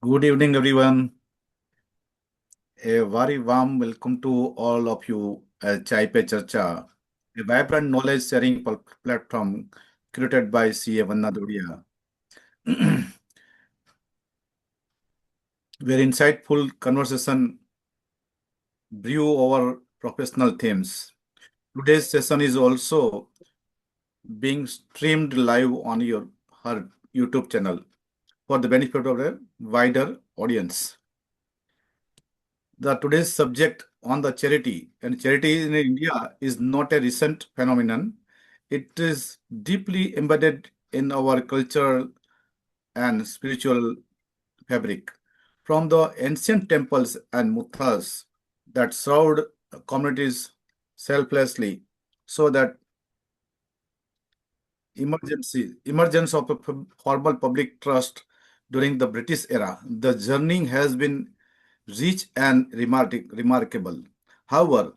Good evening, everyone. A very warm welcome to all of you at Chai Pe Charcha, a vibrant knowledge sharing platform created by CA Vanna Dodia, where insightful conversation brew over professional themes. Today's session is also being streamed live on her YouTube channel for the benefit of a wider audience. The today's subject on the charity and charity in India is not a recent phenomenon. It is deeply embedded in our cultural and spiritual fabric. From the ancient temples and muthas that served communities selflessly, so that emergence of a formal public trust during the British era, the journey has been rich and remarkable. However,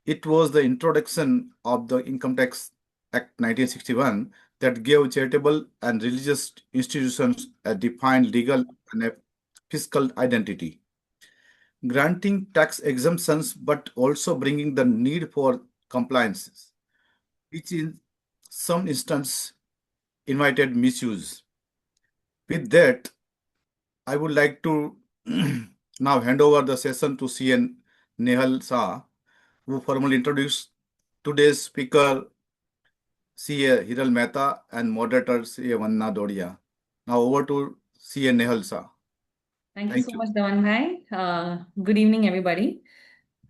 it was the introduction of the Income Tax Act 1961 that gave charitable and religious institutions a defined legal and a fiscal identity, granting tax exemptions but also bringing the need for compliances, which in some instances invited misuse. With that, I would like to now hand over the session to CN Nehal Shah, who formally introduced today's speaker, CA Hiral Mehta, and moderator, CA Vanna Dodia. Now over to CA Nehal Shah. Thank you Thank so you. much, Dhawan bhai. Good evening, everybody.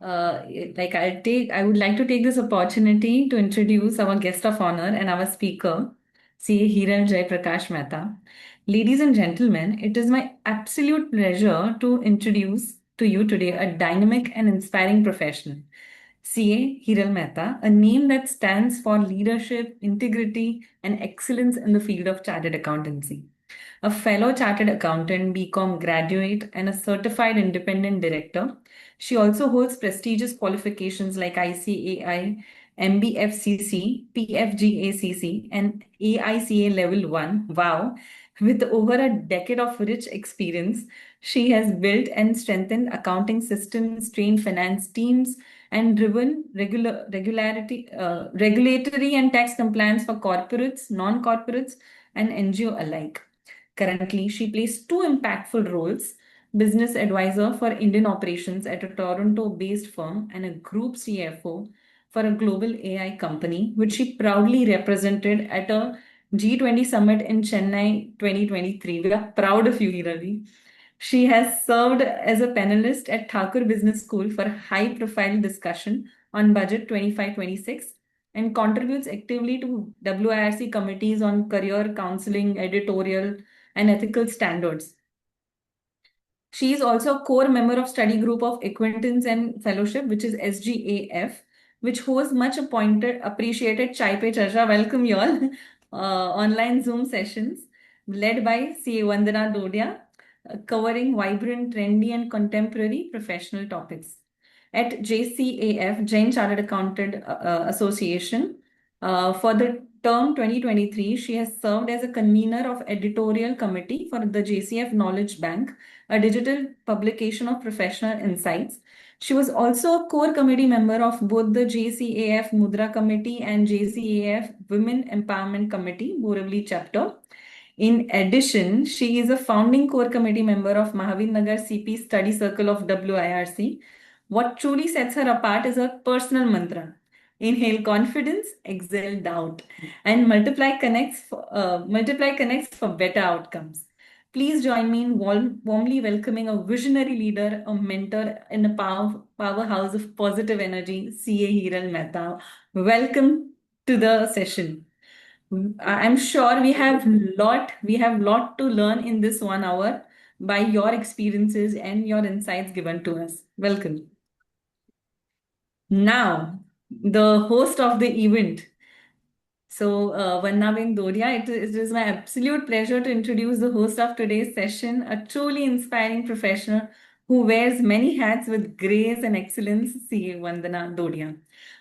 I would like to take this opportunity to introduce our guest of honor and our speaker, CA Hiral Jai Prakash Mehta. Ladies and gentlemen, it is my absolute pleasure to introduce to you today a dynamic and inspiring professional, CA Hiral Mehta, a name that stands for leadership, integrity, and excellence in the field of chartered accountancy. A fellow chartered accountant, BCom graduate, and a certified independent director. She also holds prestigious qualifications like ICAI, MBFCC, PFGACC, and AICA Level 1. Wow! With over a decade of rich experience, she has built and strengthened accounting systems, trained finance teams, and driven regulatory and tax compliance for corporates, non-corporates, and NGO alike. Currently, she plays two impactful roles: business advisor for Indian operations at a Toronto based firm and a group CFO for a global AI company, which she proudly represented at a G20 summit in Chennai 2023. We are proud of you, Hirali. She has served as a panelist at Thakur Business School for high profile discussion on budget 25-26 and contributes actively to WIRC committees on career counseling, editorial, and ethical standards. She is also a core member of study group of Acquaintance and Fellowship, which is SGAF, which hosts much appreciated Chai Pe Charcha. Welcome you all. Online Zoom sessions led by CA Vandana Dodia, covering vibrant, trendy, and contemporary professional topics. At JCAF, Jain Chartered Accountant Association, for the term 2023, she has served as a convener of editorial committee for the JCF Knowledge Bank, a digital publication of professional insights. She was also a core committee member of both the JCAF Mudra Committee and JCAF Women Empowerment Committee, Borivali chapter. In addition, she is a founding core committee member of Mahavir Nagar CP Study Circle of WIRC. What truly sets her apart is her personal mantra: inhale confidence, exhale doubt, and multiply connects for better outcomes. Please join me in warmly welcoming a visionary leader, a mentor, and a powerhouse of positive energy, CA Hiral Mehta. Welcome to the session. I'm sure we have lot to learn in this 1 hour by your experiences and your insights given to us. Welcome. Now, the host of the event. So, Vannaben Doria, it is my absolute pleasure to introduce the host of today's session, a truly inspiring professional who wears many hats with grace and excellence, CA Vandana Dodia.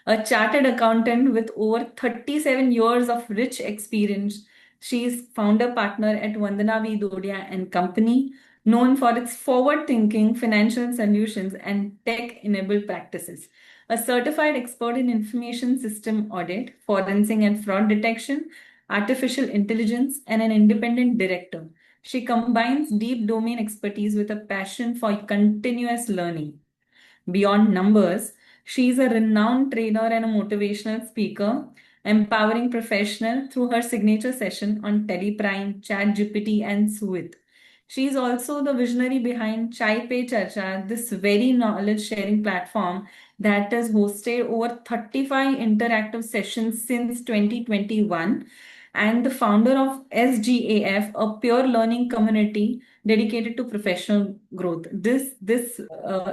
A chartered accountant with over 37 years of rich experience, she is founder partner at Vandana V. Dodia and Company, known for its forward-thinking financial solutions and tech-enabled practices. A certified expert in information system audit, forensic and fraud detection, artificial intelligence, and an independent director. She combines deep domain expertise with a passion for continuous learning. Beyond numbers, she is a renowned trainer and a motivational speaker, empowering professionals through her signature session on Teleprime, ChatGPT, and Suit. She is also the visionary behind Chai Pe Charcha, this very knowledge sharing platform that has hosted over 35 interactive sessions since 2021, and the founder of SGAF, a pure learning community dedicated to professional growth. This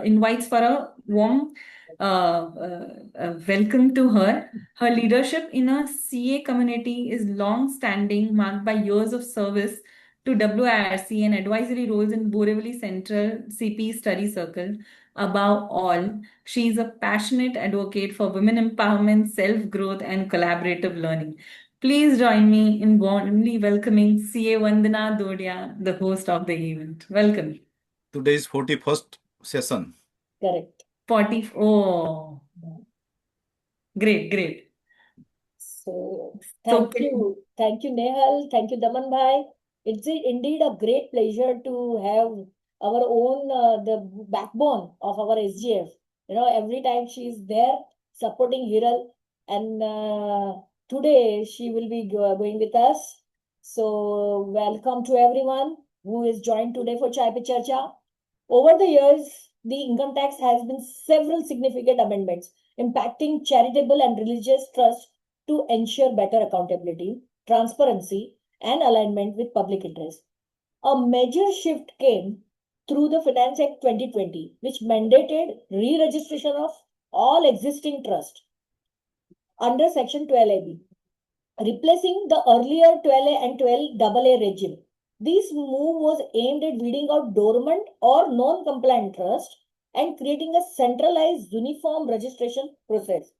invites for a warm welcome to her. Her leadership in a CA community is long-standing, marked by years of service to WIRC and advisory roles in Borivali Central CP Study Circle. Above all, she is a passionate advocate for women empowerment, self-growth, and collaborative learning. Please join me in warmly welcoming CA Vandana Dodia, the host of the event. Welcome. Today's 41st session. Correct. 40. Oh, great, great. So So, thank you, Nehal, thank you, Daman Bhai. It's indeed a great pleasure to have our own the backbone of our SGF. You know, every time she is there supporting Hiral, and today she will be going with us. So welcome to everyone who is joined today for Chai Pe Charcha. Over the years, the income tax has been several significant amendments impacting charitable and religious trusts to ensure better accountability, transparency, and alignment with public interest. A major shift came through the Finance Act 2020, which mandated re-registration of all existing trusts under Section 12AB, replacing the earlier 12A and 12AA regime. This move was aimed at weeding out dormant or non-compliant trusts and creating a centralized uniform registration process.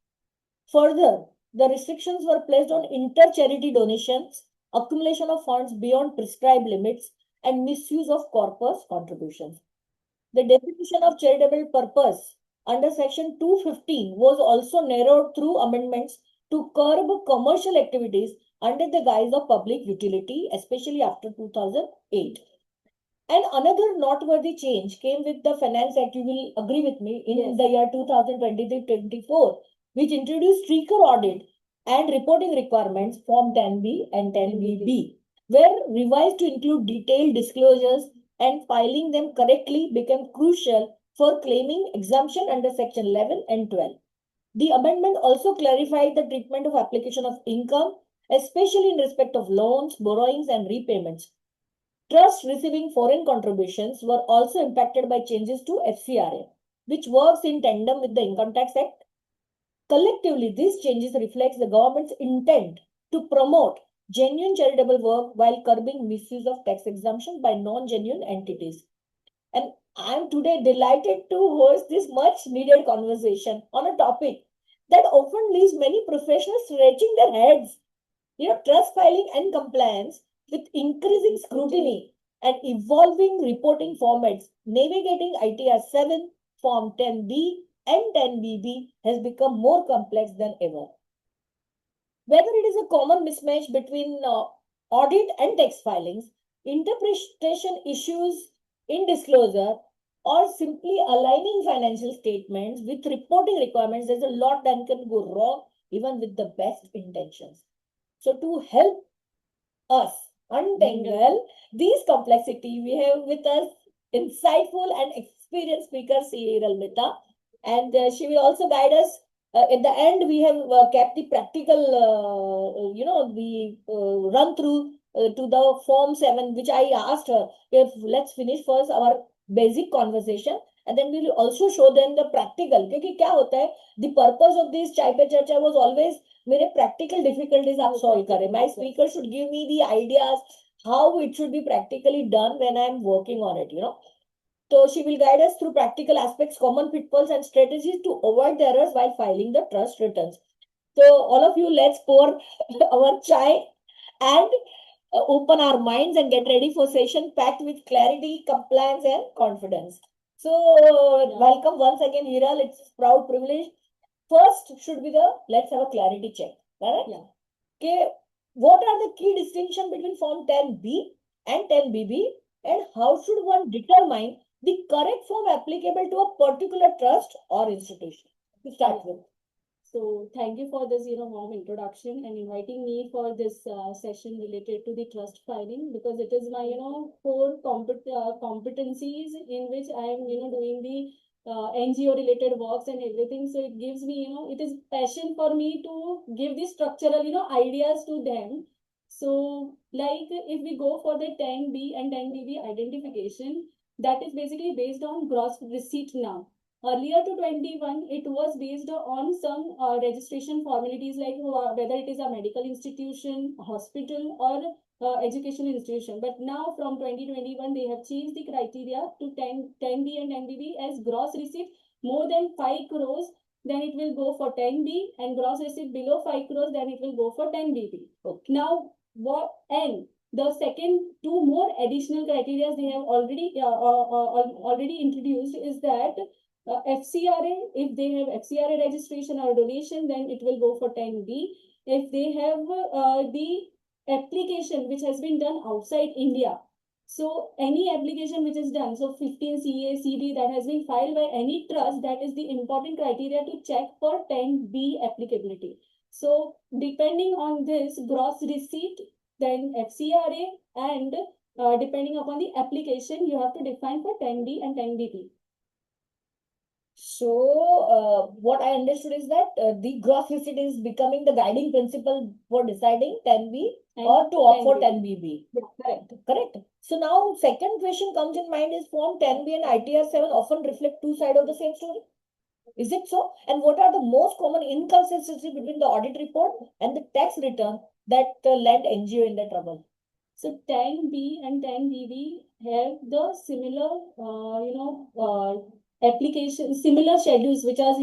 Further, the restrictions were placed on inter-charity donations, accumulation of funds beyond prescribed limits, and misuse of corpus contributions. The definition of charitable purpose under Section 215 was also narrowed through amendments to curb commercial activities under the guise of public utility, especially after 2008. And another noteworthy change came with the Finance Act, you will agree with me, in the year 2023-24, which introduced stricter audit and reporting requirements Form 10B and 10BB, were revised to include detailed disclosures, and filing them correctly became crucial for claiming exemption under Section 11 and 12. The amendment also clarified the treatment of application of income, especially in respect of loans, borrowings, and repayments. Trusts receiving foreign contributions were also impacted by changes to FCRA, which works in tandem with the Income Tax Act. Collectively, these changes reflect the government's intent to promote genuine charitable work while curbing misuse of tax exemption by non-genuine entities. And I am today delighted to host this much needed conversation on a topic that often leaves many professionals scratching their heads. You know, trust filing and compliance with increasing scrutiny and evolving reporting formats, navigating ITR 7, Form 10B, and 10BB has become more complex than ever. Whether it is a common mismatch between audit and tax filings, interpretation issues in disclosure, or simply aligning financial statements with reporting requirements, there's a lot that can go wrong even with the best intentions. So to help us untangle these complexity, we have with us insightful and experienced speaker, C. Hiral Mehta, and she will also guide us. At the end, we have kept the practical, run through to the Form 7, which I asked her, if let's finish first our basic conversation, and then we will also show them the practical. Because क्या होता है, the purpose of this Chai Pe Charcha was always मेरे practical difficulties आप solve करें. My speaker should give me the ideas how it should be practically done when I am working on it, you know. So she will guide us through practical aspects, common pitfalls, and strategies to avoid the errors while filing the trust returns. So all of you, let's pour our chai and open our minds and get ready for session packed with clarity, compliance, and confidence. So, welcome once again, Hiral. It's a proud privilege. First should be let's have a clarity check. Correct? Yeah. Okay. What are the key distinction between Form 10B and 10BB, and how should one determine the correct form applicable to a particular trust or institution? To start with. So thank you for this, warm introduction and inviting me for this session related to the trust filing, because it is my, core competencies in which I am, doing the NGO related works and everything. So it gives me, it is passion for me to give the structural, ideas to them. So like if we go for the 10B and 10BB identification, that is basically based on gross receipt now. Earlier to 21, it was based on some registration formalities like whether it is a medical institution, hospital, or educational institution. But now from 2021, they have changed the criteria to 10B and 10BB as gross receipt more than 5 crores, then it will go for 10B, and gross receipt below 5 crores, then it will go for 10BB. Okay. Now, the second two more additional criteria they have already introduced is that FCRA, if they have FCRA registration or donation, then it will go for 10B. If they have the application which has been done outside India, so any application which is done, so 15 CA, CB that has been filed by any trust, that is the important criteria to check for 10B applicability. So depending on this gross receipt, then FCRA, and depending upon the application, you have to define for 10B and 10BB. So, what I understood is that the gross receipt is becoming the guiding principle for deciding 10B or to opt for 10BB. Yeah, correct. Correct. So now, second question comes in mind is Form 10B and ITR 7 often reflect two sides of the same story. Is it so? And what are the most common inconsistencies between the audit report and the tax return that led NGO in the trouble? So 10B and 10BB have the similar, application, similar schedules which are,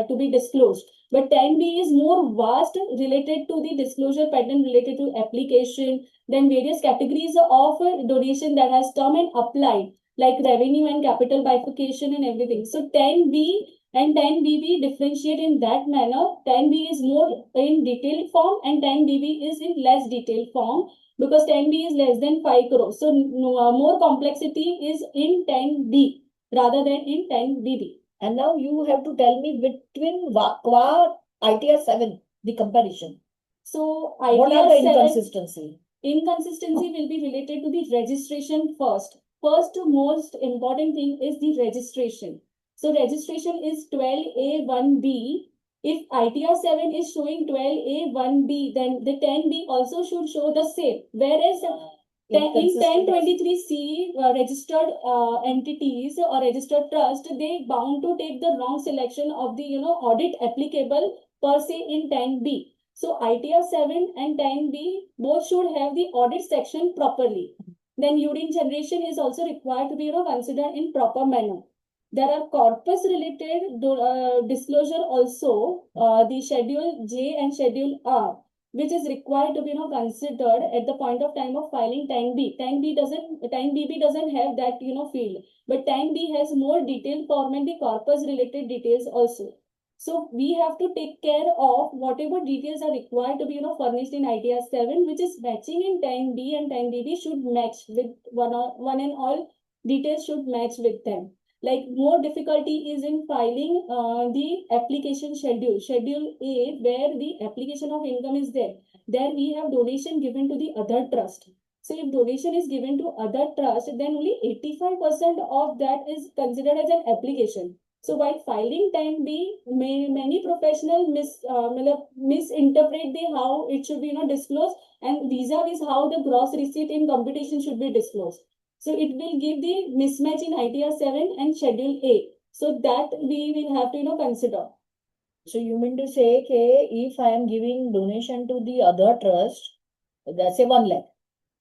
to be disclosed. But 10B is more vast related to the disclosure pattern related to application, then various categories of donation that has come and applied, like revenue and capital bifurcation and everything. So 10B and 10BB differentiate in that manner. 10B is more in detailed form and 10BB is in less detailed form, because 10B is less than 5 crores. So more complexity is in 10B rather than in 10BB. And now you have to tell me between QA ITR 7, the comparison. So What are the ITR 7 inconsistency? inconsistency will be related to the registration first. First most important thing is the registration. So registration is 12A1B. If ITR 7 is showing 12A1B, then the 10B also should show the same. Whereas in 1023C registered entities or registered trust, they bound to take the wrong selection of the audit applicable per se in 10B. So ITR 7 and 10B both should have the audit section properly. Then urine generation is also required to be considered in proper manner. There are corpus related disclosure also, the Schedule J and Schedule R, which is required to be considered at the point of time of filing 10B. 10BB doesn't have that field, but 10B has more detailed form and the corpus related details also. So we have to take care of whatever details are required to be furnished in ITR 7, which is matching in 10B and 10BB should match with one and all details should match with them. Like more difficulty is in filing the application schedule, Schedule A, where the application of income is there. There we have donation given to the other trust. So if donation is given to other trust, then only 85% of that is considered as an application. So while filing 10B, many professionals misinterpret how it should be disclosed, and vis-a-vis how the gross receipt in computation should be disclosed. So it will give the mismatch in ITR 7 and Schedule A. So that we will have to consider. So you mean to say, okay, if I am giving donation to the other trust, that's a 1 lakh.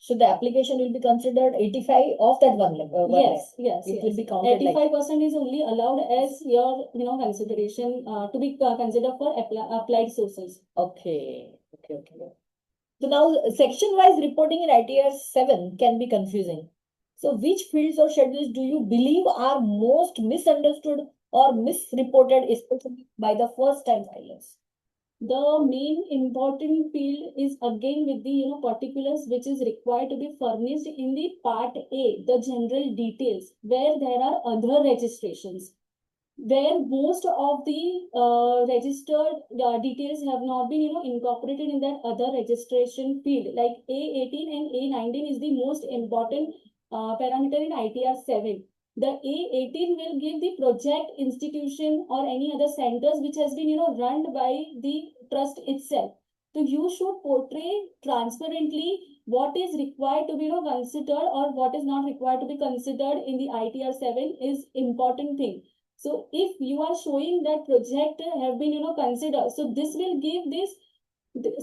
So the application will be considered 85 of that 1 lakh. Yes. It will be counted 85% is only allowed as your consideration to be considered for applied sources. Okay. So now section-wise reporting in ITR 7 can be confusing. So which fields or schedules do you believe are most misunderstood or misreported, especially by the first-time filers? The main important field is again with the particulars which is required to be furnished in the part A, the general details, where there are other registrations, where most of the registered details have not been incorporated in that other registration field. Like A18 and A19 is the most important parameter in ITR 7. The A18 will give the project, institution, or any other centers which has been run by the trust itself. So you should portray transparently what is required to be considered or what is not required to be considered in the ITR 7 is important thing. So if you are showing that project have been considered, so this will give this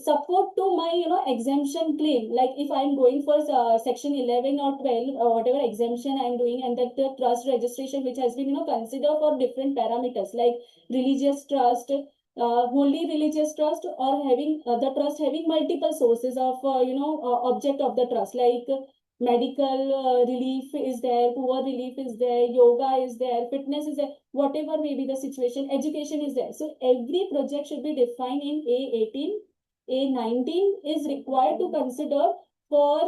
support to my exemption claim. Like if I'm going for section 11 or 12 or whatever exemption I'm doing, and that the trust registration which has been considered for different parameters like religious trust, wholly religious trust, or having the trust having multiple sources of object of the trust, like medical relief is there, poor relief is there, yoga is there, fitness is there, whatever may be the situation, education is there. So every project should be defined in A18. A19 is required to consider for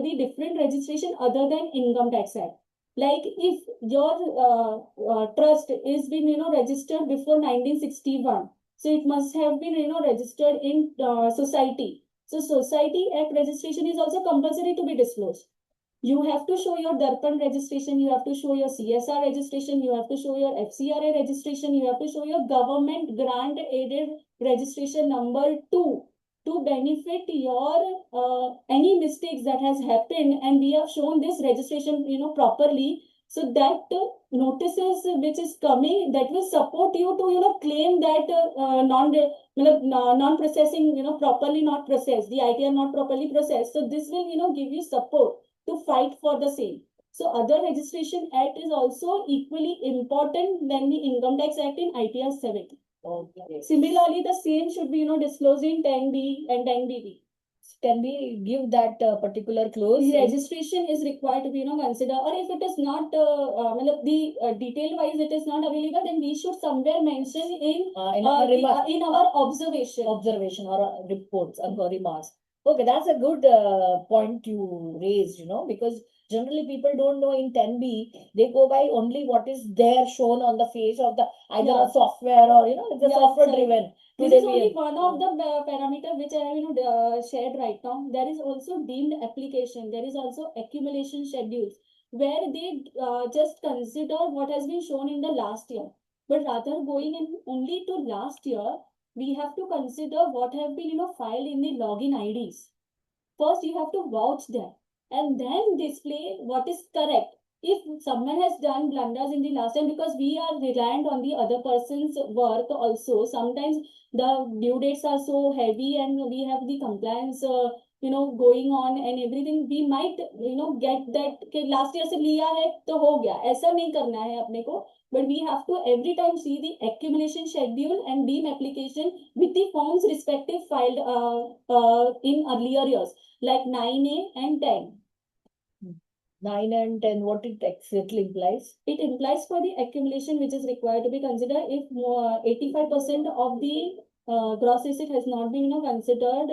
the different registration other than Income Tax Act. Like if your trust is been registered before 1961, so it must have been registered in society. So Society Act registration is also compulsory to be disclosed. You have to show your Darpan registration, you have to show your CSR registration, you have to show your FCRA registration, you have to show your government grant aided registration number 2 to benefit your any mistakes that has happened, and we have shown this registration properly, so that notices which is coming, that will support you to claim that non-processing properly not processed, the ITR not properly processed. So this will give you support to fight for the same. So other registration act is also equally important than the Income Tax Act in ITR 7. Okay. Similarly, the same should be disclosed in 10B and 10BB. Can we give that particular clause? The registration is required to be considered, or if it is not the detail wise it is not available, then we should somewhere mention in our observation or reports or remarks. Okay, that's a good point you raised, because generally people don't know in 10B, they go by only what is there shown on the face of the either a software or, it's a software driven. This is only one of the parameter which I have shared right now. There is also deemed application. There is also accumulation schedules where they just consider what has been shown in the last year. But rather going in only to last year, we have to consider what have been filed in the login IDs. First, you have to vouch them and then display what is correct. If someone has done blunders in the last time, because we are reliant on the other person's work also, sometimes the due dates are so heavy and we have the compliance going on and everything, we might get that कि last year से लिया है तो हो गया, ऐसा नहीं करना है अपने को. But we have to every time see the accumulation schedule and deem application with the forms respective filed in earlier years, like 9A and 10. 9 and 10, what it exactly implies? It implies for the accumulation which is required to be considered if 85% of the gross receipt has not been considered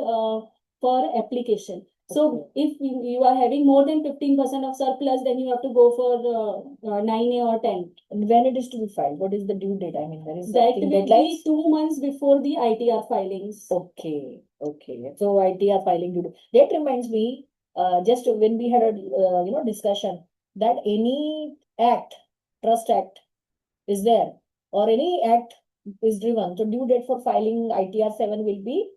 for application. So if you are having more than 15% of surplus, then you have to go for 9A or 10. And when it is to be filed, what is the due date? I mean, there is That will deadlines? be 2 months before the ITR filings. Okay. So ITR filing due date. That reminds me, just when we had a discussion that any act, trust act is there, or any act is driven, so due date for filing ITR 7 will be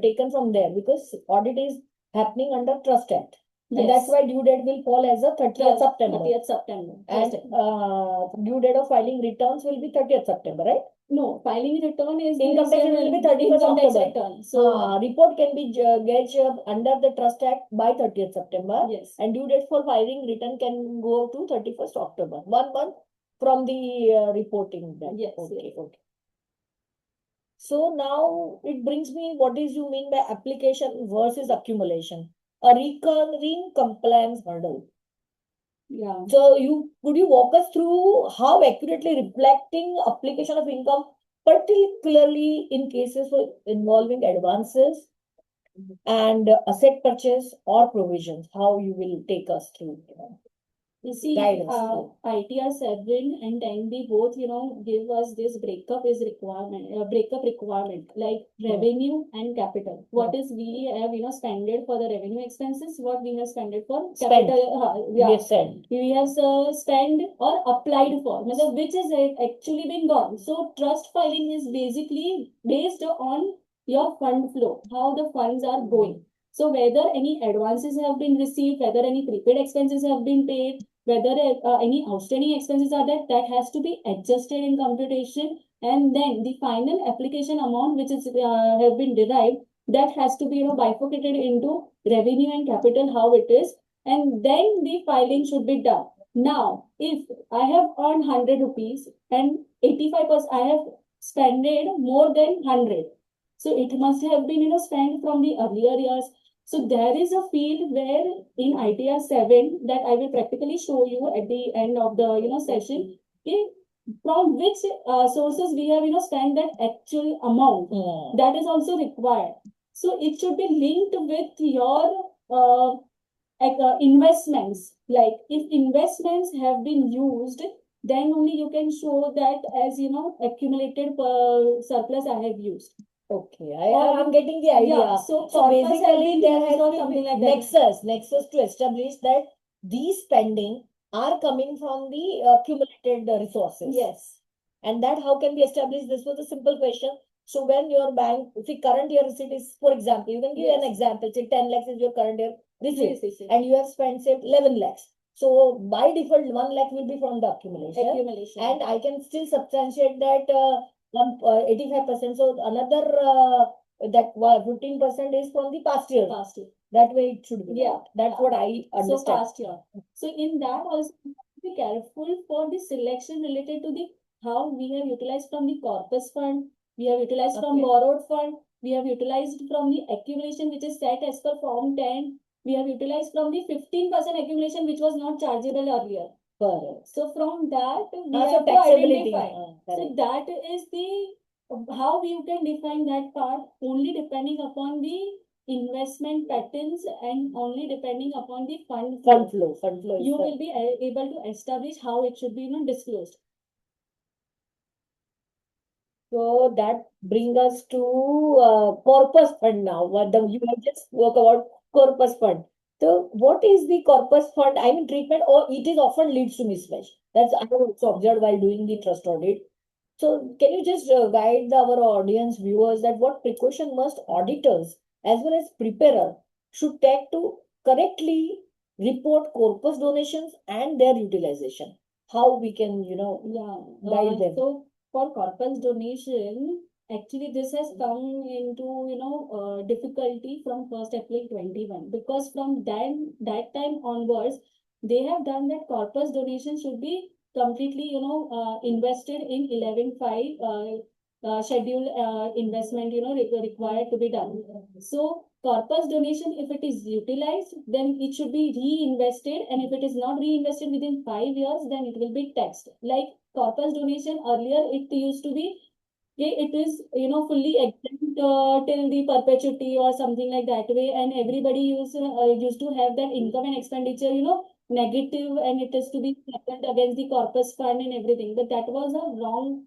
taken from there, because audit is happening under trust act. And that's why due date will fall as a 30th September. 30th September. And due date of filing returns will be 30th September, right? No, filing return is Income tax will be 31st October. return. So report can be get under the Trust Act by 30th September. yes. And due date for filing return can go to 31st October. 1 month from the reporting date. Yes, Okay, yes. okay. So now it brings me, what is you mean by application versus accumulation? A recurring compliance hurdle. Yeah. So could you walk us through how accurately reflecting application of income, particularly in cases involving advances and asset purchase or provisions, how you will take us through, You see, guide us through. ITR 7 and 10B both, give us this breakup requirement, like revenue and capital. What is we have, spended for the revenue expenses, what we have spended for Spent. capital, We have said. we have spent or applied for, which is actually been gone. So trust filing is basically based on your fund flow, how the funds are going. So whether any advances have been received, whether any prepaid expenses have been paid, whether any outstanding expenses are there, that has to be adjusted in computation, and then the final application amount which is have been derived, that has to be bifurcated into revenue and capital, how it is, and then the filing should be done. Now, if I have earned 100 rupees and 85% I have spent more than 100, so it must have been spent from the earlier years. So there is a field where in ITR 7 that I will practically show you at the end of the session, from which sources we have spent that actual amount. That is also required. So it should be linked with your investments. Like if investments have been used, then only you can show that as accumulated surplus I have used. Okay, I'm getting the idea. Yeah, so basically there has or to something be like that. nexus to establish that these spending are coming from the accumulated resources. Yes. And that how can be established? This was a simple question. So when your bank, see current year receipt is, for example, you can give an example, say 10 lakhs is your current year receipt and you have spent say 11 lakhs. So by default, 1 lakh will be from the accumulation. And I can still substantiate that 85%. So another that 15% is from the past year. That way it should be. Yeah. That's what I understand. So past year. So in that also be careful for the selection related to the how we have utilized from the corpus fund, we have utilized from borrowed fund, we have utilized from the accumulation which is set as per form 10, we have utilized from the 15% accumulation which was not chargeable earlier. Correct. So from that we So have to taxability. identify. So that is the how you can define that part only depending upon the investment patterns and only depending upon the fund flow. You will be able to establish how it should be disclosed. So that brings us to corpus fund now. You have just spoke about corpus fund. So what is the corpus fund? I mean treatment, or it is often leads to mismatch. That's I have also observed while doing the trust audit. So can you just guide our audience viewers that what precaution must auditors as well as preparer should take to correctly report corpus donations and their utilization? How we can, guide them. So for corpus donation, actually this has come into difficulty from 1st April 21, because from that time onwards they have done that corpus donation should be completely invested in 11.5 schedule investment required to be done. So corpus donation, if it is utilized, then it should be reinvested, and if it is not reinvested within 5 years, then it will be taxed. Like corpus donation earlier, it used to be it is fully exempt till the perpetuity or something like that way, and everybody used to have that income and expenditure negative, and it is to be settled against the corpus fund and everything. But that was a wrong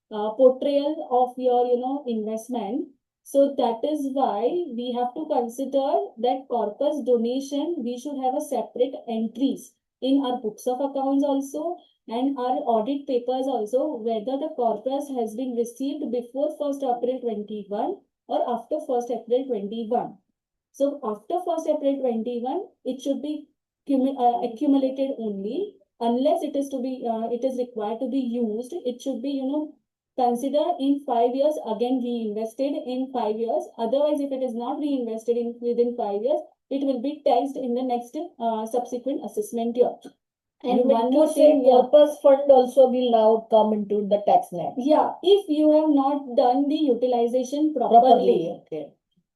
portrayal of your investment. So that is why we have to consider that corpus donation, we should have a separate entries in our books of accounts also, and our audit papers also, whether the corpus has been received before 1st April 21 or after 1st April 21. So after 1st April 21, it should be accumulated only. Unless it is to be, it is required to be used, it should be, consider in 5 years, again reinvested in 5 years. Otherwise, if it is not reinvested in within 5 years, it will be taxed in the next subsequent assessment year. And You mean one to more say thing, yeah. corpus fund also will now come into the tax net Yeah, if you have not done the utilization properly. properly. Okay.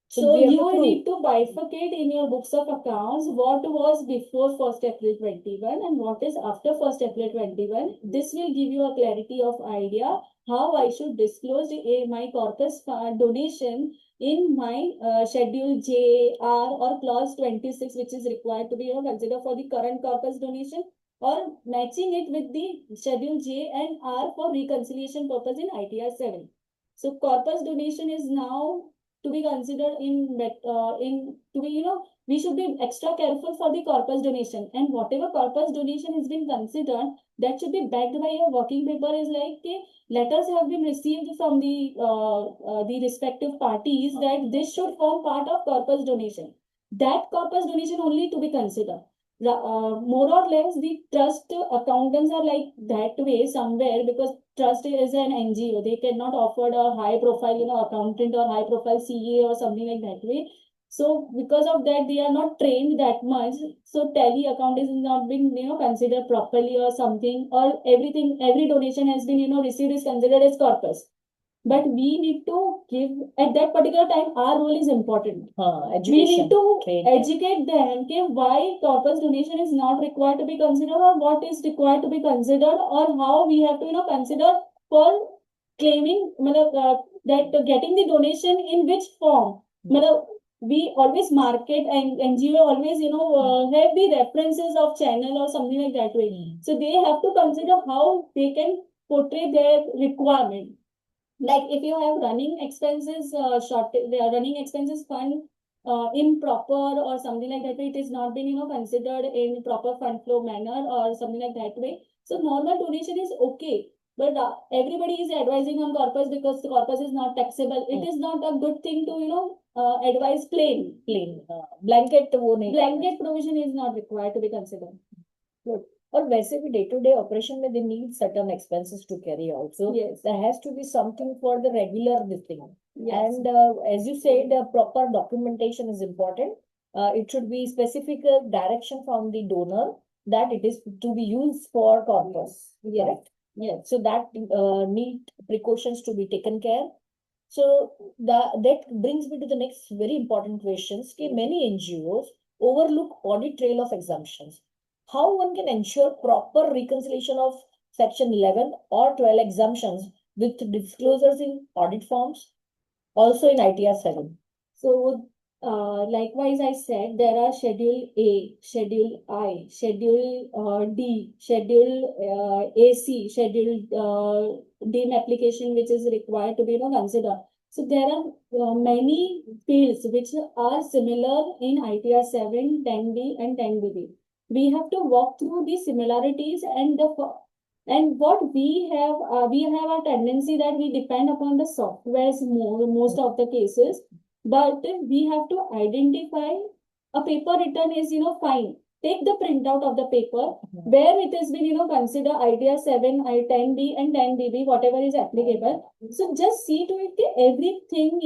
So we have to you prove. need to bifurcate in your books of accounts what was before 1st April 21 and what is after 1st April 21. This will give you a clarity of idea how I should disclose my corpus donation in my schedule J, R or clause 26, which is required to be considered for the current corpus donation, or matching it with the schedule J and R for reconciliation purpose in ITR 7. So corpus donation is now to be considered we should be extra careful for the corpus donation, and whatever corpus donation has been considered, that should be backed by a working paper. Is like letters have been received from the respective parties that this should form part of corpus donation. That corpus donation only to be considered. More or less the trust accountants are like that way somewhere, because trust is an NGO. They cannot afford a high profile, accountant or high profile CA or something like that way. So because of that, they are not trained that much. So tally account is not being, considered properly or something, or every donation has been, received is considered as corpus. But we need to give at that particular time, our role is important. We Education. need to train them. educate them okay, why corpus donation is not required to be considered, or what is required to be considered, or how we have to consider for claiming that getting the donation in which form. We always market and NGO always have the references of channel or something like that way. So they have to consider how they can portray their requirement. Like if you have running expenses running expenses fund improper or something like that way, it is not been considered in proper fund flow manner or something like that way. So normal donation is okay, but everybody is advising on corpus because the corpus is not taxable. It is not a good thing to advise plain blanket वो नहीं blanket provision is not required to be considered. Good. और वैसे भी day to day operation में they need certain expenses to carry also. Yes. There has to be something for the regular this thing. Yes. And as you said, proper documentation is important. It should be specific direction from the donor that it is to be used for corpus. Yes. Correct? Yes. So that need precautions to be taken care. So that brings me to the next very important questions. Many NGOs overlook audit trail of exemptions. How one can ensure proper reconciliation of section 11 or 12 exemptions with disclosures in audit forms, also in ITR 7? So likewise, I said there are Schedule A, Schedule I, Schedule D, Schedule AC, Schedule DIM application, which is required to be considered. So there are many fields which are similar in ITR 7, 10B and 10BB. We have to walk through the similarities and what we have a tendency that we depend upon the softwares most of the cases, but we have to identify a paper return is fine. Take the printout of the paper where it has been consider ITR 7, I-10B and 10BB, whatever is applicable. So just see to it that everything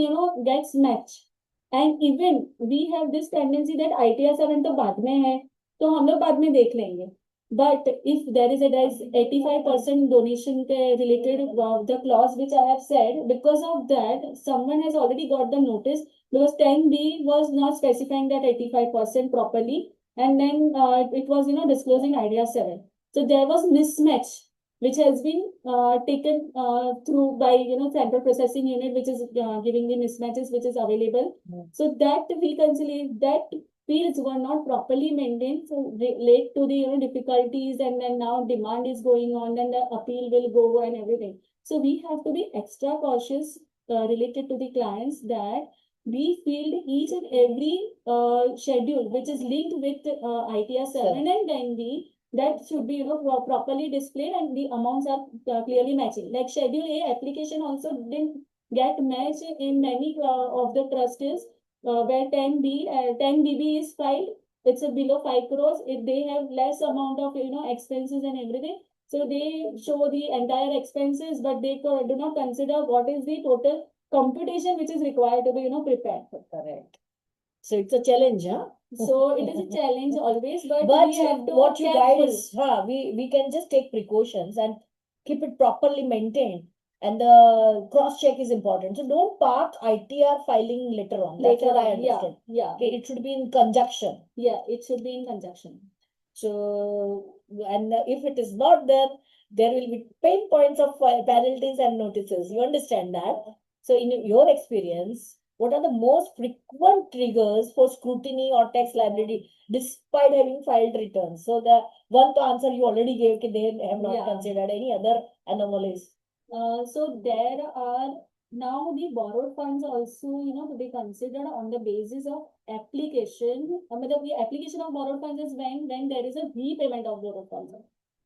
gets matched. And even we have this tendency that ITR 7 तो बाद में है, तो हम लोग बाद में देख लेंगे. But if there is 85% donation related the clause which I have said, because of that someone has already got the notice, because 10B was not specifying that 85% properly, and then it was disclosing ITR 7. So there was mismatch which has been taken through by central processing unit, which is giving the mismatches which is available. So that reconciliation, that fields were not properly maintained, so relate to the difficulties, and then now demand is going on, and the appeal will go and everything. So we have to be extra cautious related to the clients, that we field each and every schedule which is linked with ITR 7 and 10B, that should be properly displayed and the amounts are clearly matching. Like Schedule A application also didn't get matched in many of the trustees. Where 10BB is filed, it's below 5 crores. If they have less amount of expenses and everything, so they show the entire expenses, but they do not consider what is the total computation which is required to be prepared. Correct. So it's a challenge, huh? So it is a challenge always, but But we have to what be you guide careful. is, we can just take precautions and keep it properly maintained. And the cross check is important. So don't park ITR filing later on. That's Later what I on, yeah, understood. yeah, Okay, it should be in conjunction. yeah, it should be in conjunction. So, and if it is not there will be pain points of penalties and notices. You understand that? So, in your experience, what are the most frequent triggers for scrutiny or tax liability despite having filed returns? So, the one answer you already gave, okay, they have not Yeah. considered any other anomalies. So there are now the borrowed funds also, to be considered on the basis of application. The application of borrowed funds is when there is a repayment of borrowed funds.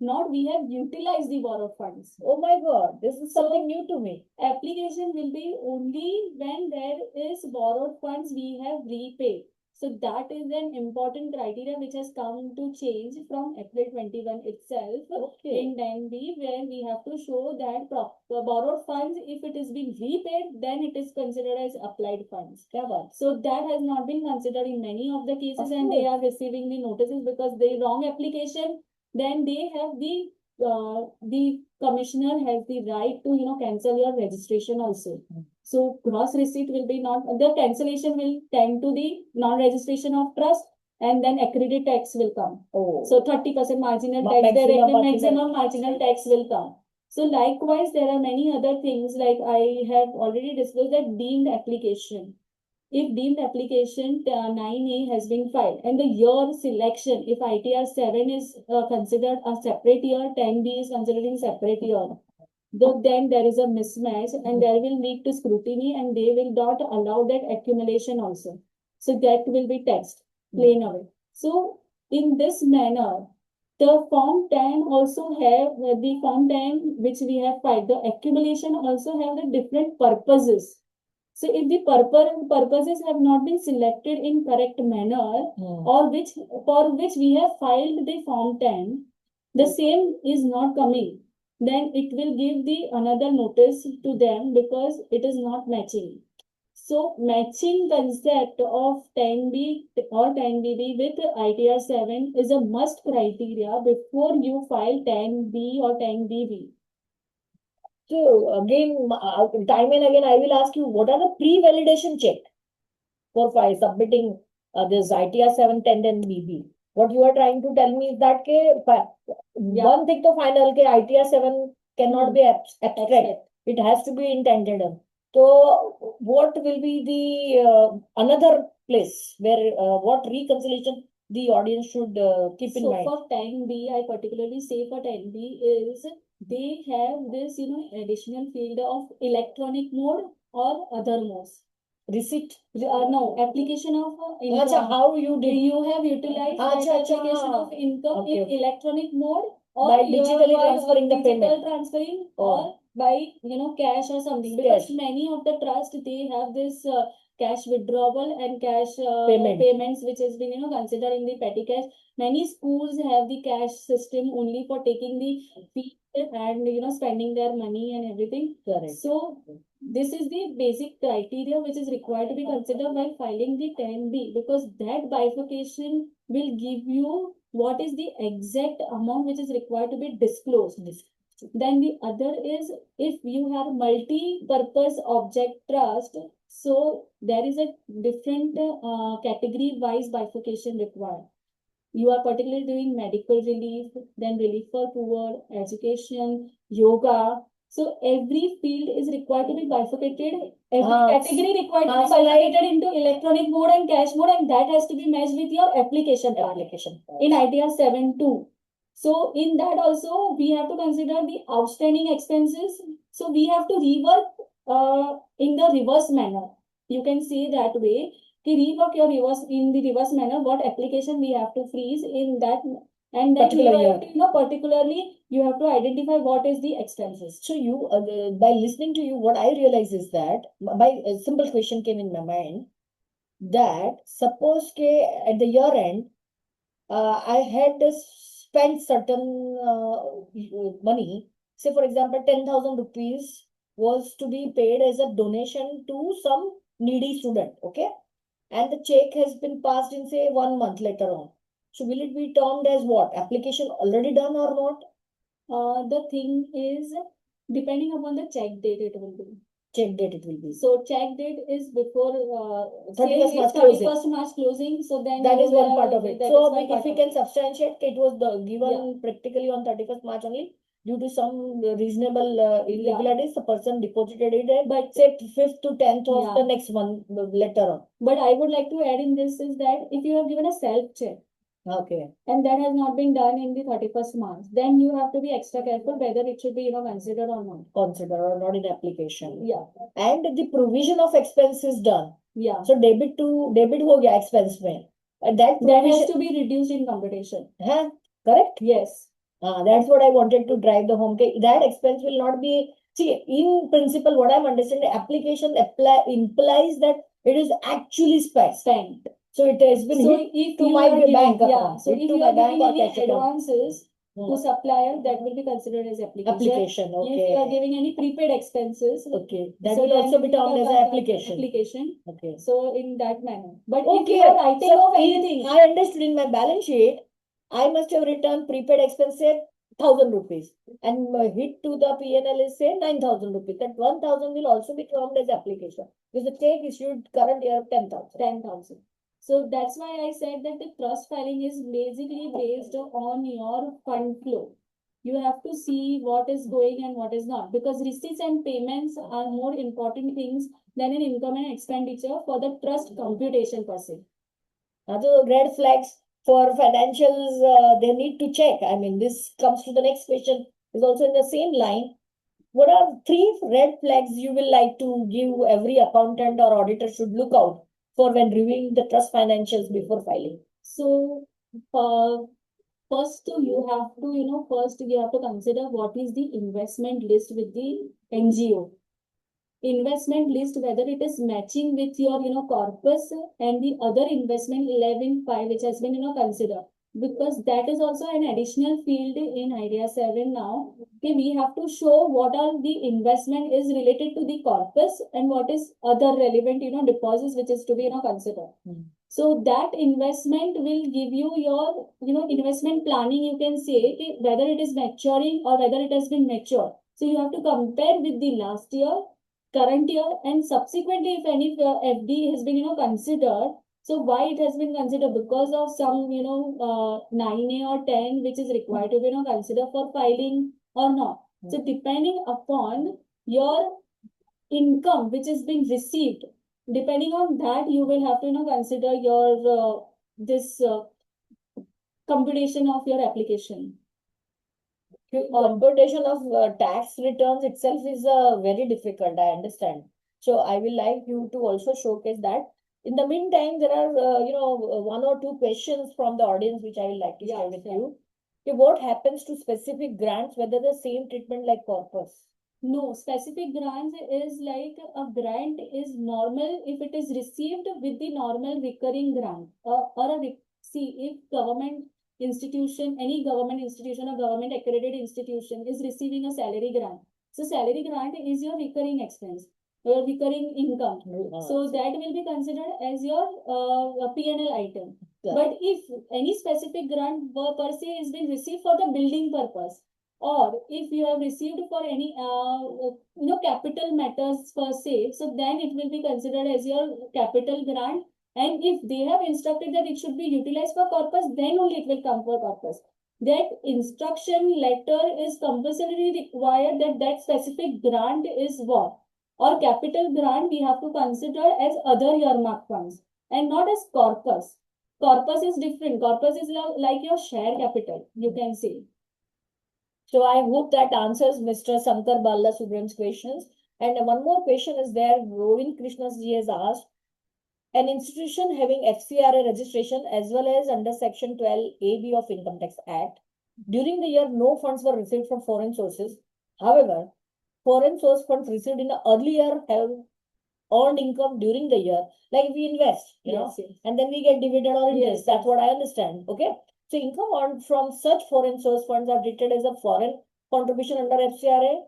Not we have utilized the borrowed funds. Oh my God, this is something new to me. Application will be only when there is borrowed funds we have repaid. So that is an important criteria which has come to change from April 21 itself Okay. in 10B, where we have to show that borrowed funds, if it is being repaid, then it is considered as applied funds. Yeah, but So that has not been considered in many of the cases, Of and they course. are receiving the notices because they wrong application. Then they have the commissioner has the right to cancel your registration also. So gross receipt will be not, the cancellation will tend to the non-registration of trust, and then accredited tax will come. Oh. So 30% marginal tax, Maximum directly marginal. maximum marginal tax will come. So likewise, there are many other things like I have already discussed that deemed application. If deemed application 9A has been filed and the year selection, if ITR 7 is considered a separate year, 10B is considered in separate year, then there is a mismatch and there will lead to scrutiny and they will not allow that accumulation also. So that will be taxed plain away. So in this manner, the Form 10 also have the Form 10 which we have filed, the accumulation also have the different purposes. So if the purposes have not been selected in correct manner, or for which we have filed the Form 10, the same is not coming, then it will give the another notice to them because it is not matching. So matching concept of 10B or 10BB with ITR 7 is a must criteria before you file 10B or 10BB. So again, time and again, I will ask you, what are the pre-validation check for submitting this ITR 7, 10 and BB? What you are trying to tell me is that one thing to final ITR 7 cannot be abstract. It has to be intended. So what will be the another place where what reconciliation the audience should keep in mind? So for 10B, I particularly say for 10B is they have this, additional field of electronic mode or other modes. Receipt? No, application of income. Achha, how you did? You have utilized that application of income in electronic mode or by digitally transferring the digital payment. transferring or by cash or something, because many of the trust they have this cash withdrawal and cash payments which has been considered in the petty cash. Many schools have the cash system only for taking the fee and spending their money and everything. Correct. So this is the basic criteria which is required to be considered while filing the 10B, because that bifurcation will give you what is the exact amount which is required to be disclosed. Then the other is if you have multi-purpose object trust, so there is a different category-wise bifurcation required. You are particularly doing medical relief, then relief for poor, education, yoga. So every field is required to be bifurcated. Every category required to be bifurcated into electronic mode and cash mode, and that has to be matched with your application part. In ITR 7 too. So in that also we have to consider the outstanding expenses. So we have to rework in the reverse manner. You can say that way. Rework your reverse in the reverse manner. What application we have to freeze in that, and then particularly you have to identify what is the expenses. So you by listening to you, what I realize is that my simple question came in my mind that suppose at the year end I had spent certain money. Say for example, 10,000 rupees was to be paid as a donation to some needy student. Okay. and the check has been passed in, say, 1 month later on. So will it be termed as what? Application already done or not? The thing is, depending upon the check date, it will be. Check date it will be. So check date is before 31st say March it's closing. 31st March closing. So then That you is one will part have- of it. that So is one if part we of can it. substantiate, it was given practically on 31st March only. Due to some reasonable irregularities, the person deposited it But say 5th to 10th of Yeah. the next month later on. But I would like to add in this is that if you have given a self check Okay. and that has not been done in the 31st March, then you have to be extra careful whether it should be considered or not. Consider or not in application. Yeah, And the provision of expense is done. yeah. So debit ho gaya expense mein. And that That has provision, to be reduced in computation. huh? Correct? Yes. That's what I wanted to drive the home. That expense will not be, see, in principle, what I'm understanding, application implies that it is actually spent. So it has been So hit if to you my are giving, bank yeah, account, so hit if to you my are bank giving or any cash account. advances to supplier, that will be considered as application. Application, If you are okay. giving any prepaid expenses, Okay, that so will then also be it will termed as come an as application. application. Okay. So in that manner. But if Okay, you are writing so off anything, I understood in my balance sheet, I must have returned prepaid expense, say 1,000 rupees, and hit to the PNL is say 9,000 rupees. That 1,000 will also be termed as application because the check issued current year 10,000. 10,000. So that's why I said that the trust filing is basically based on your fund flow. You have to see what is going and what is not, because receipts and payments are more important things than an income and expenditure for the trust computation per se. Other red flags for financials, they need to check. I mean, this comes to the next question, is also in the same line. What are 3 red flags you will like to give every accountant or auditor should look out for when reviewing the trust financials before filing? So, first you have to consider what is the investment list with the NGO. Investment list, whether it is matching with your corpus and the other investment 11.5 which has been considered, because that is also an additional field in IRIA 7 now. Okay, we have to show what are the investment is related to the corpus and what is other relevant deposits which is to be considered. So that investment will give you your investment planning. You can say okay, whether it is maturing or whether it has been matured. So you have to compare with the last year, current year, and subsequently if any FD has been considered. So why it has been considered? Because of some 9A or 10 which is required to be considered for filing or not. So depending upon your income which is being received, depending on that you will have to consider your this computation of your application. Computation of tax returns itself is very difficult, I understand. So I will like you to also showcase that. In the meantime, there are, 1 or 2 questions from the audience which I will like to share with you. Okay, what happens to specific grants, whether the same treatment like corpus? No, specific grants is like a grant is normal if it is received with the normal recurring grant see if government institution, any government institution or government accredited institution is receiving a salary grant. So salary grant is your recurring expense, your recurring income. So that will be considered as your P&L item. Yeah. But if any specific grant per se is being received for the building purpose, or if you have received for any capital matters per se, so then it will be considered as your capital grant. And if they have instructed that it should be utilized for corpus, then only it will come for corpus. That instruction letter is compulsorily required that that specific grant is what, or capital grant we have to consider as other earmark funds and not as corpus. Corpus is different. Corpus is like your share capital, you can say. So I hope that answers Mr. Sankar Bala Subram's questions. And one more question is there. Rovin Krishnaji has asked, an institution having FCRA registration as well as under Section 12 AB of Income Tax Act, during the year no funds were received from foreign sources. However, foreign source funds received in the earlier have earned income during the year, like we invest, Yes. and then we get dividend or interest. Yes, That's what I understand. Okay. So income earned from such foreign source funds are treated as a foreign contribution under FCRA.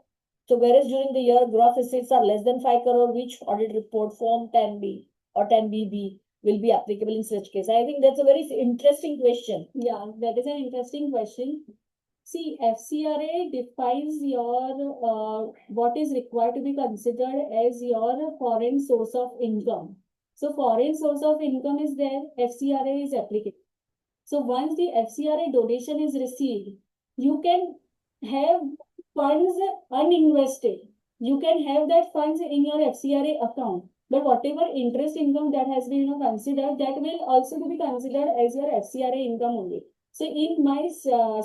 So whereas during the year gross receipts are less than 5 crore, which audit report form 10B or 10BB will be applicable in such case? I think that's a very interesting question. Yeah, that is an interesting question. See, FCRA defines your what is required to be considered as your foreign source of income. So foreign source of income is there, FCRA is applicable. So once the FCRA donation is received, you can have funds uninvested. You can have that funds in your FCRA account. But whatever interest income that has been considered, that will also be considered as your FCRA income only. So in my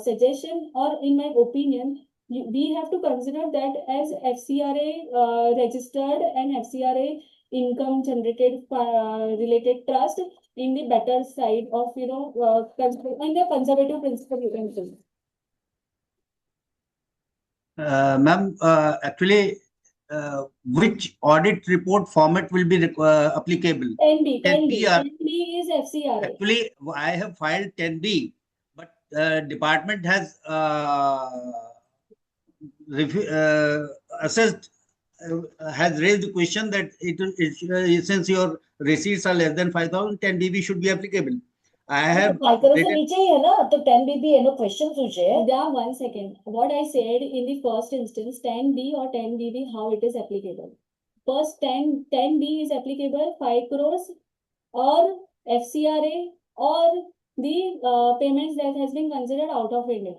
suggestion or in my opinion, we have to consider that as FCRA registered and FCRA income generated related trust in the better side of in the conservative principle you can say. Ma'am, actually, which audit report format will be applicable? 10B, 10B 10B is FCRA. Actually, I have filed 10B, but department has assessed, has raised the question that since your receipts are less than 5,000, 10BB should be applicable. I have 5 crore से written- नीचे ही है ना, तो 10BB है ना, question पूछे. Yeah, 1 second. What I said in the first instance, 10B or 10BB, how it is applicable. First, 10B is applicable 5 crores or FCRA or the payments that has been considered out of India.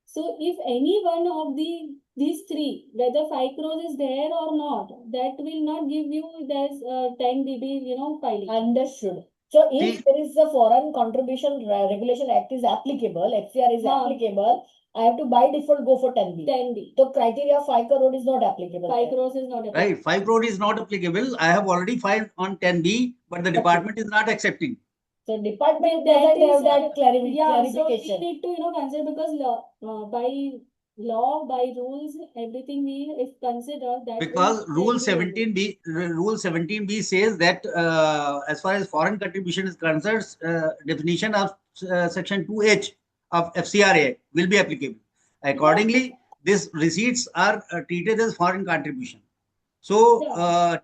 So if any one of these three, whether 5 crores is there or not, that will not give you this 10BB, filing. Understood. So if See- there is a Foreign Contribution Regulation Act is applicable, FCR is हाँ. applicable, I have to by default go for 10B. 10B. So criteria 5 crore is not applicable. 5 crores is not applicable. Right, 5 crore is not applicable. I have already filed on 10B, but the department is not accepting. So department That doesn't have is, that Yeah, so we clarification. need to consider because by rules, everything we if consider that Because is Rule 10B only. 17B says that as far as foreign contribution is concerned, definition of section 2H of FCRA will be applicable. Accordingly, these receipts are treated as foreign contribution. So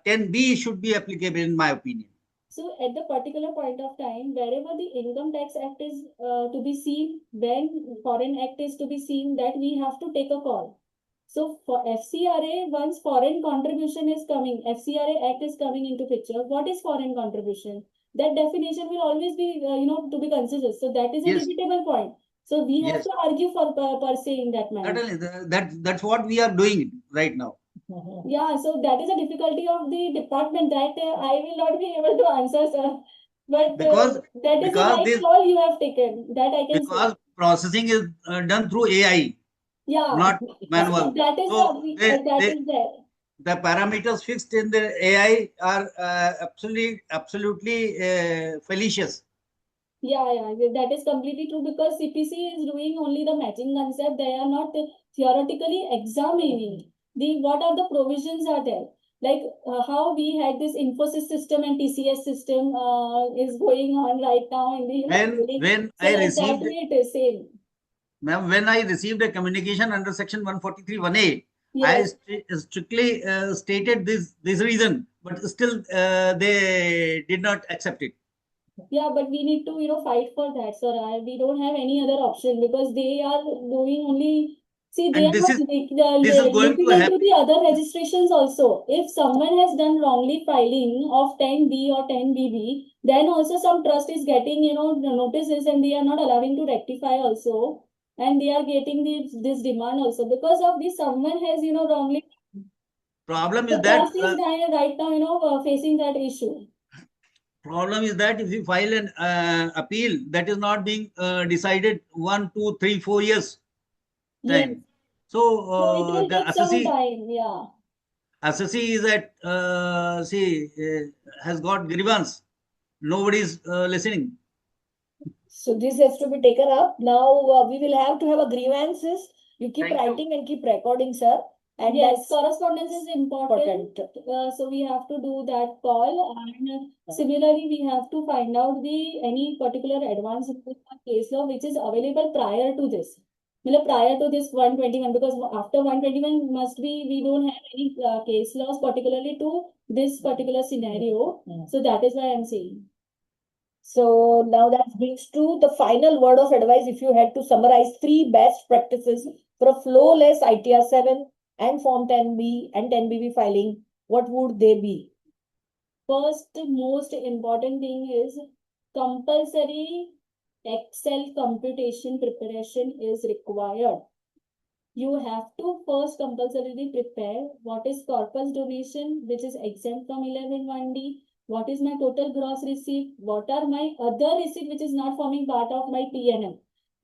10B should be applicable in my opinion. So at the particular point of time, wherever the Income Tax Act is to be seen, when Foreign Act is to be seen, that we have to take a call. So for FCRA, once foreign contribution is coming, FCRA Act is coming into picture. What is foreign contribution? That definition will always be, to be considered. So that is a Yes. debatable point. So we have Yes. to argue for per se in that manner. Certainly, that's what we are doing right now. Yeah, so that is a difficulty of the department that I will not be able to answer, sir. But Because- that is a because right this- call you have taken. That I can say. Because processing is done through AI, Yeah. not manual. That is So the they- is there. The parameters fixed in the AI are absolutely fallacious. Yeah, that is completely true because CPC is doing only the matching concept. They are not theoretically examining what are the provisions are there. Like how we had this Infosys system and TCS system is going on right now in the When so I like received, that way it is same. ma'am, when I received a communication under section 143(1)(a, Yes. I strictly stated this reason, but still they did not accept it. Yeah, but we need to fight for that, sir. We don't have any other option because they are doing only. See, they And are this not is- looking is going to into happen. the other registrations also. If someone has done wrongly filing of 10B or 10BB, then also some trust is getting the notices and they are not allowing to rectify also, and they are getting this demand also because of this. Someone has wrongly. Problem The is that trust is right now facing that issue. if you file an appeal, that is not being decided 1, 2, 3, 4 years Yes. time. So So it will the take some assessee time. Yeah. is at has got grievance. Nobody is listening. So this has to be taken up. Now we will have to have a grievances. You keep Thank you. writing and keep recording, sir. And Yes, that's correspondence is important. So we have to do that call, and similarly we have to find out any particular advance case law which is available prior to this. prior to this 121, because after 121 must be, we don't have any case laws particularly to this particular scenario. Mm. So that is why I'm saying. So now that brings to the final word of advice. If you had to summarize 3 best practices for a flawless ITR 7 and Form 10B and 10BB filing, what would they be? First, most important thing is compulsory Excel computation preparation is required. You have to first compulsorily prepare what is corpus donation, which is exempt from 11(1)(d), what is my total gross receipt, what are my other receipt which is not forming part of my P&L.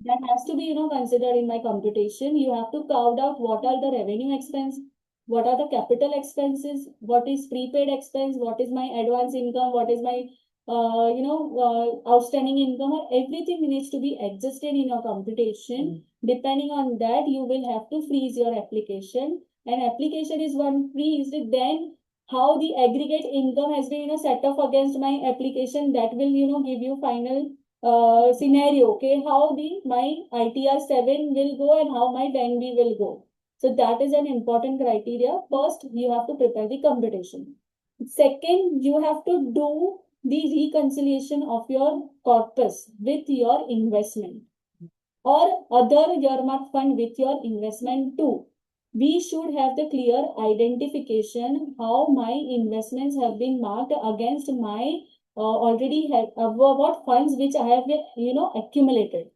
That has to be, considered in my computation. You have to carve out what are the revenue expense, what are the capital expenses, what is prepaid expense, what is my advance income, what is my outstanding income, or everything needs to be adjusted in your computation. Depending on that, you will have to freeze your application. And application is one freezed, then how the aggregate income has been, set off against my application, that will, give you final scenario. Okay, how my ITR 7 will go and how my 10B will go. So that is an important criteria. First, you have to prepare the computation. Second, you have to do the reconciliation of your corpus with your investment or other earmark fund with your investment too. We should have the clear identification how my investments have been marked against my already have what funds which I have accumulated.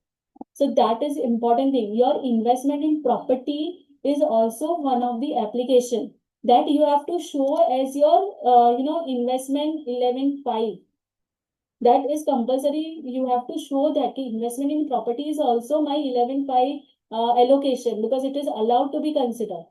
So that is important thing. Your investment in property is also one of the application that you have to show as your investment 11.5. That is compulsory. You have to show that investment in property is also my 11.5 allocation, because it is allowed to be considered.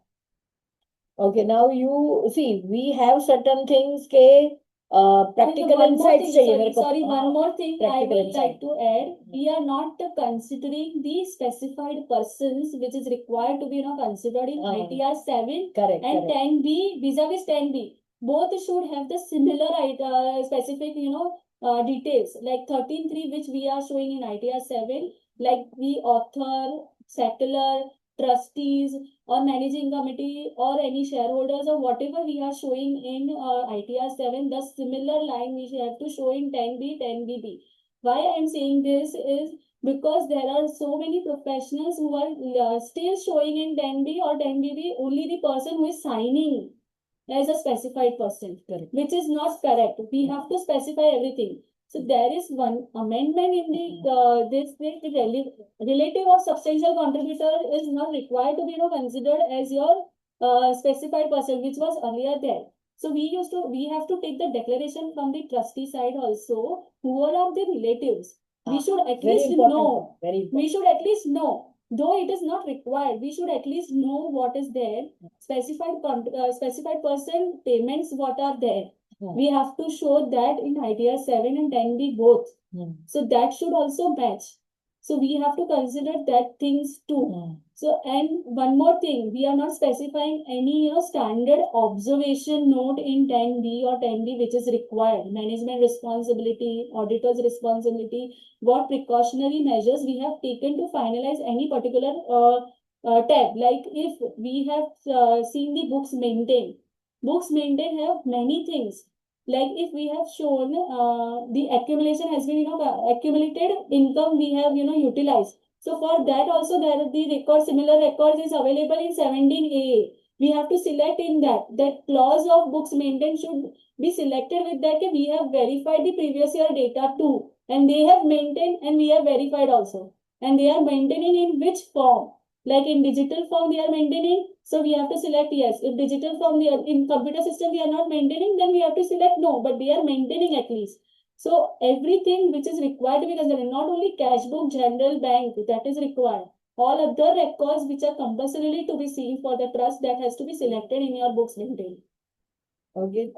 Okay, now you see, we have certain things practical One more insights thing, चाहिए मेरे को. sorry, one more thing I practical would insight. like to add. We are not considering the specified persons which is required to be considered in ITR 7 Correct, and correct. 10B vis-a-vis 10B. Both should have the similar specific details, like 13.3 which we are showing in ITR 7, like the author, settler, trustees, or managing committee, or any shareholders, or whatever we are showing in ITR 7, the similar line we have to show in 10B, 10BB. Why I am saying this is because there are so many professionals who are still showing in 10B or 10BB only the person who is signing as a specified person, Correct. which is not correct. We have to specify everything. So there is one amendment in the the relative or substantial contributor is not required to be considered as your specified person, which was earlier there. So we have to take the declaration from the trustee side also. Who are the relatives? We should at Very least important. know. Very important. We should at least know. Though it is not required, we should at least know what is there. Specified person payments what are there. We have to show that in ITR 7 and 10B both. So that should also match. So we have to consider that things too. So, and one more thing, we are not specifying any standard observation note in 10B or 10B which is required. Management responsibility, auditor's responsibility, what precautionary measures we have taken to finalize any particular tab. Like if we have seen the books maintained have many things. Like if we have shown the accumulation has been accumulated income we have utilized. So for that also there the similar records is available in 17AA. We have to select in that clause of books maintained should be selected with that we have verified the previous year data too, and they have maintained and we have verified also, and they are maintaining in which form. Like in digital form they are maintaining, so we have to select yes. If digital form in computer system they are not maintaining, then we have to select no, but they are maintaining at least. So everything which is required to be considered, not only cash book, general bank, that is required. All other records which are compulsorily to be seen for the trust, that has to be selected in your books maintained. Okay,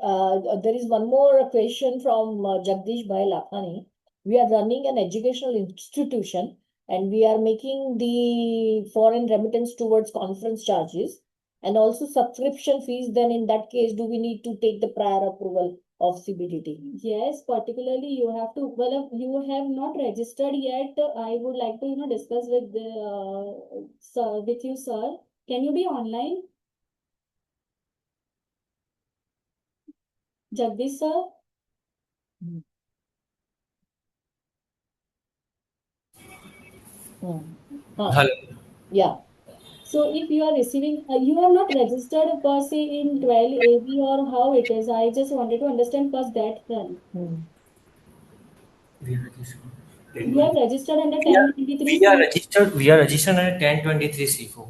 there is one more question from Jagdish Bhai Lakhani. We are running an educational institution and we are making the foreign remittance towards conference charges and also subscription fees. Then in that case, do we need to take the prior approval of CBDT? Yes, particularly you have to, well, if you have not registered yet, I would like to, discuss with sir, with you, sir. Can you be online? Jagdish, sir? Huh. Yeah. So if you are receiving, you are not registered per se in 12 AB or how it is. I just wanted to understand first that front. We are registered. You are registered under We are 1023 we are C. registered. We are registered under 1023 C4.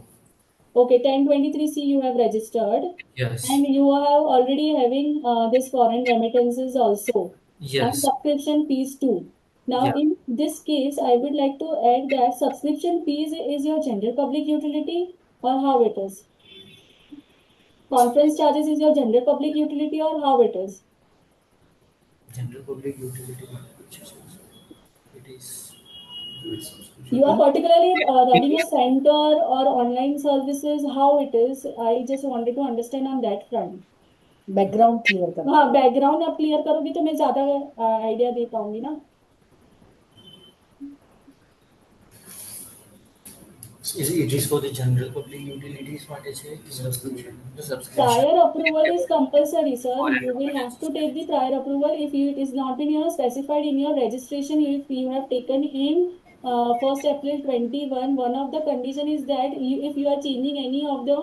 Okay, 1023 C you have registered. Yes. And you are already having this foreign remittances also. And Yes. subscription fees too. Now, Yeah. in this case, I would like to add that subscription fees is your general public utility or how it is? Conference charges is your general public utility or how it is? General public utility. It is. You are particularly running a center or online services, how it is? I just wanted to understand on that front. Background clear कर. हाँ background आप clear करोगी तो मैं ज्यादा idea दे पाऊंगी ना. It is for the general public utilities. What is it? Subscription. The subscription. Prior approval is compulsory, sir. You will have to take the prior approval if it is not been specified in your registration. If you have taken in 1st April 21, one of the condition is that if you are changing any of the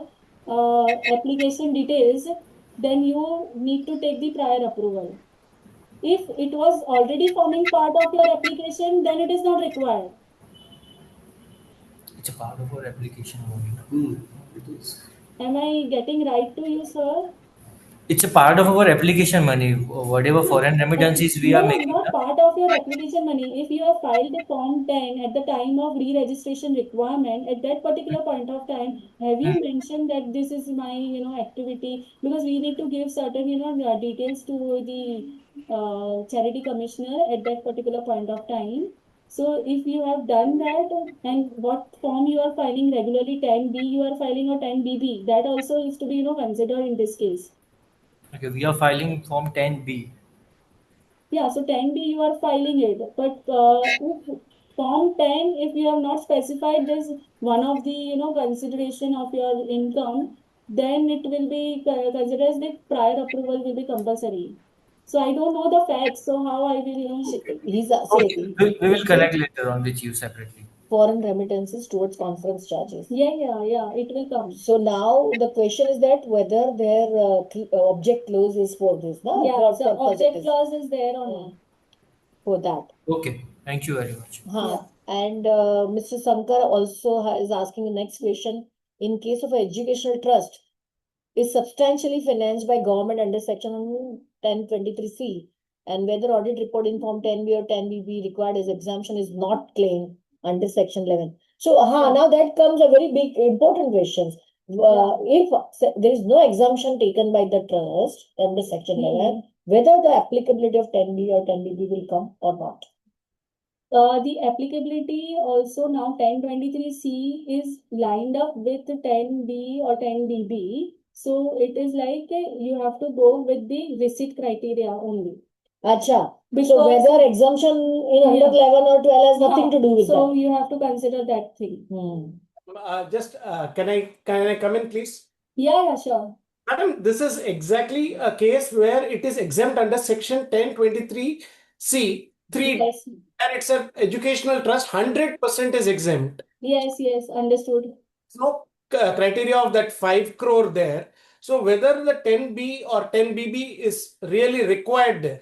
application details, then you need to take the prior approval. If it was already forming part of your application, then it is not required. It's a part of our application only. It is. Am I getting right to you, sir? It's a part of our application money. Whatever foreign remittances we are No, making. not part of your application money. If you have filed a Form 10 at the time of re-registration requirement, at that particular point of time, have you mentioned that this is my, activity? Because we need to give certain, details to the charity commissioner at that particular point of time. So if you have done that and what form you are filing regularly, 10B you are filing or 10BB, that also is to be, considered in this case. Okay, we are filing Form 10B. Yeah, so 10B you are filing it, but if Form 10, if you have not specified this one of the consideration of your income, then it will be considered as the prior approval will be compulsory. So I don't know the facts, so how I will He's Okay, we will connect later on with you separately. foreign remittances towards conference charges. yeah, it will come. So now the question is that whether their object clause is for this, no? Yeah, What so purpose it object is clause is there or not? for that. Okay, thank you very much. Huh. And Mr. Sankar also is asking the next question. In case of an educational trust, is substantially financed by government under section 1023C, and whether audit report in form 10B or 10BB required as exemption is not claimed under section 11. So now that comes a very big important question. If there is no exemption taken by the trust under section 11, whether the applicability of 10B or 10BB will come or not. The applicability also now 1023C is lined up with 10B or 10BB. So it is like you have to go with the receipt criteria only. Acha. Because, so whether exemption in under 11 or 12 has nothing to do with so that. you have to consider that thing. Can I come in, please? Yeah, sure. Madam, this is exactly a case where it is exempt under section 1023C 3, Yes. and it's an educational trust, 100% is exempt. Yes, understood. No criteria of that 5 crore there. So whether the 10B or 10BB is really required there,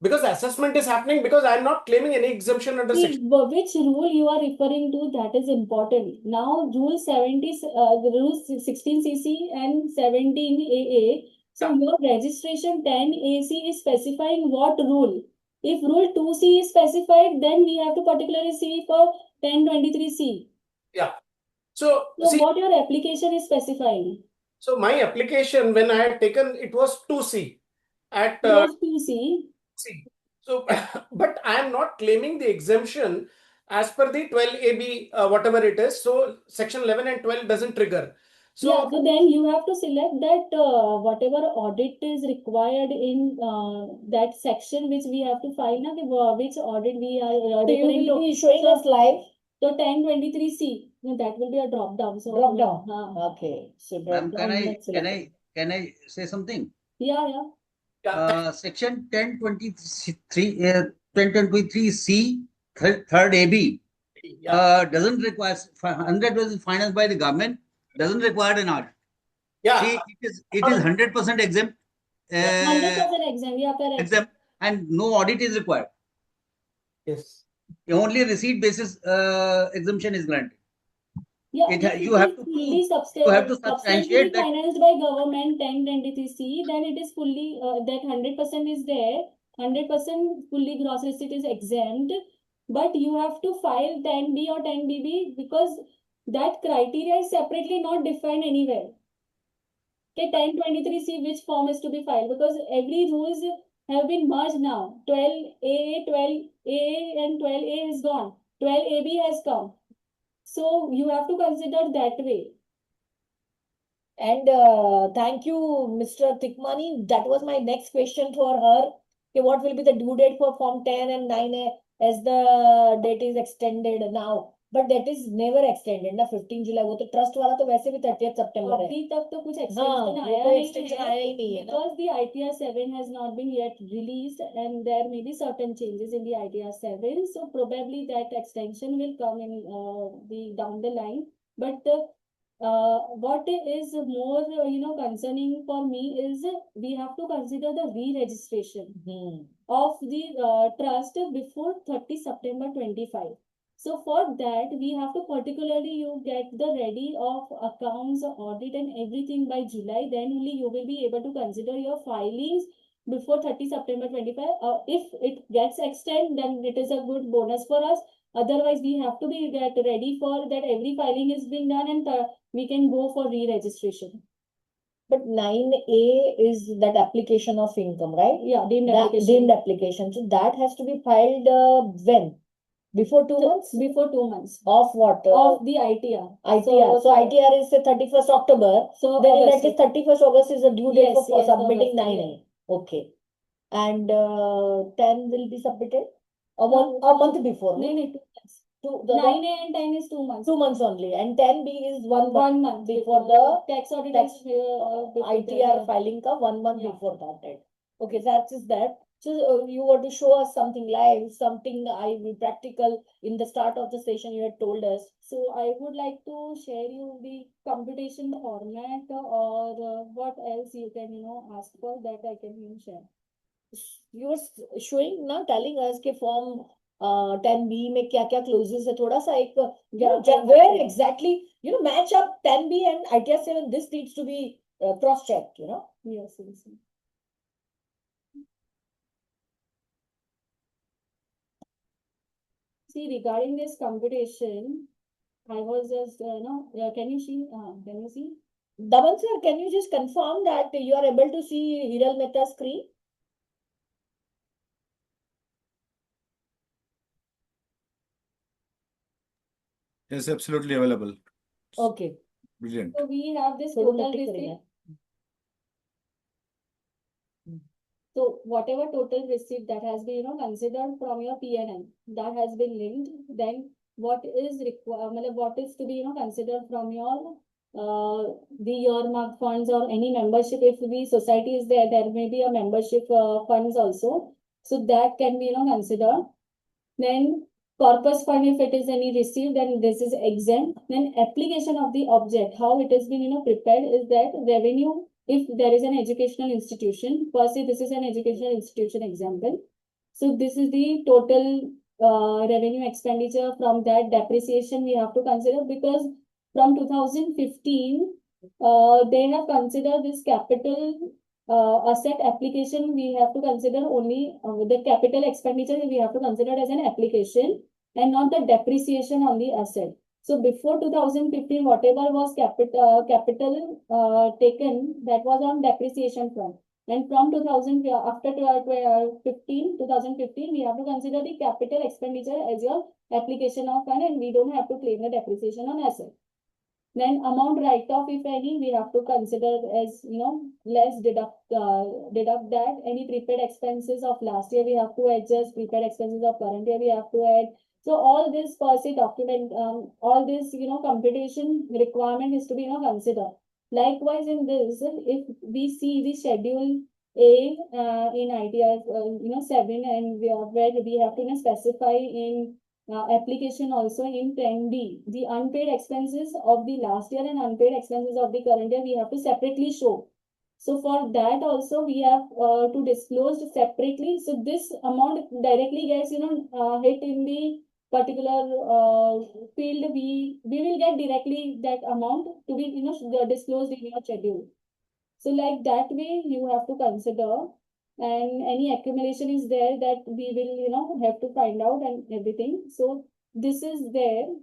because the assessment is happening, because I'm not claiming any exemption under See, section. which rule you are referring to, that is important. Now, rule 70, the rules 16CC and 17AA. So your registration 10AC is specifying what rule. If rule 2C is specified, then we have to particularly see for 1023C. Yeah. So see, what your application is specifying? So my application, when I had taken, it was 2C at It was 2C. C. So, but I am not claiming the exemption as per the 12AB, whatever it is. So section 11 and 12 doesn't trigger. Yeah, So so then you have to select that whatever audit is required in that section which we have to file now, which audit we are So you referring will to. be showing So- us live. So 1023C, that will be a drop down. So Drop down. Okay, So drop Ma'am, down. let's select it. can I say something? yeah. Section 1023C, third AB, doesn't require 100% financed by the government, doesn't require an audit. yeah, See, it is 100% exempt, 100% exam, yeah, correct. exempt, and no audit is required. yes. Only receipt basis exemption is granted. Yeah, It if you it have is to fully you have to substantially substantiate that. financed by government 1023C, then it is fully that 100% is there. 100% fully gross receipt is exempt, but you have to file 10B or 10BB because that criteria is separately not defined anywhere. Okay, 1023C, which form is to be filed, because every rules have been merged now. 12A, 12A and 12A is gone. 12AB has come. So you have to consider that way. And thank you, Mr. Tikmani. That was my next question for her. Okay, what will be the due date for Form 10 and 9A as the date is extended now? But that is never extended ना 15 जुलाई वो तो trust वाला तो वैसे भी 30th September है. अभी तक तो कुछ हाँ, extension वो आया कोई नहीं extension है, आया ही नहीं है ना. because the ITR 7 has not been yet released and there may be certain changes in the ITR 7. So probably that extension will come in the down the line. But what is more concerning for me is we have to consider the re-registration of the trust before 30 September 25. So for that, we have to particularly you get the ready of accounts, audit and everything by July. Then only you will be able to consider your filings before 30 September 25. If it gets extended, then it is a good bonus for us. Otherwise, we have to be get ready for that every filing is being done and we can go for re-registration. But 9A is that application of income, right? Yeah, deemed That application. deemed application. So that has to be filed when? Before 2 months? Before 2 months. Of what? Of the ITR. ITR. So ITR is the 31st October. So Then in that August. case, 31st August is the due date Yes, for yes, submitting August, 9A. Okay. And 10 will be submitted a month before. No, no? 2 months. 9A and 10 is 2 months. 2 months only. And 10B is 1 month 1 month before the tax audit tax is, before ITR the- filing ka 1 month Yeah. before that date. Okay, so that is that. So you want to show us something live, something I will practical in the start of the session you had told us. So I would like to share you the computation format or what else you can ask for that I can share. You were showing ना telling us कि form 10B में क्या क्या clauses है थोड़ा सा एक where exactly match up 10B and ITR 7 this needs to be cross checked Yes. See, regarding this computation, I was just can you see? Can you see? Daman sir, can you just confirm that you are able to see Hiral Mehta's screen? Yes, absolutely available. Okay. Brilliant. So we have this थोड़ा total मोटी receipt. करेंगे. So whatever total receipt that has been considered from your PNL that has been linked, then what is required, what is to be considered from your the earmark funds or any membership. If the society is there, there may be a membership funds also. So that can be considered. Then corpus fund, if it is any received, then this is exempt. Then application of the object, how it has been prepared is that revenue. If there is an educational institution, per se, this is an educational institution example. So this is the total revenue expenditure. From that depreciation we have to consider, because from 2015, they have considered this capital asset application. We have to consider only the capital expenditure we have to consider as an application and not the depreciation on the asset. So before 2015, whatever was capital taken, that was on depreciation front. And from 2000, after 2015, we have to consider the capital expenditure as your application of fund, and we don't have to claim the depreciation on asset. Then amount write-off, if any, we have to consider as, less deduct that. Any prepaid expenses of last year, we have to adjust. Prepaid expenses of current year, we have to add. So all this per se document, all this, computation requirement is to be, considered. Likewise, in this, if we see the schedule A in ITR, 7, and where we have to specify in application also in 10B, the unpaid expenses of the last year and unpaid expenses of the current year, we have to separately show. So for that also we have to disclose separately. So this amount directly gets, hit in the particular field. We will get directly that amount to be, disclosed in your schedule. So like that way you have to consider, and any accumulation is there that we will, have to find out and everything. So this is there,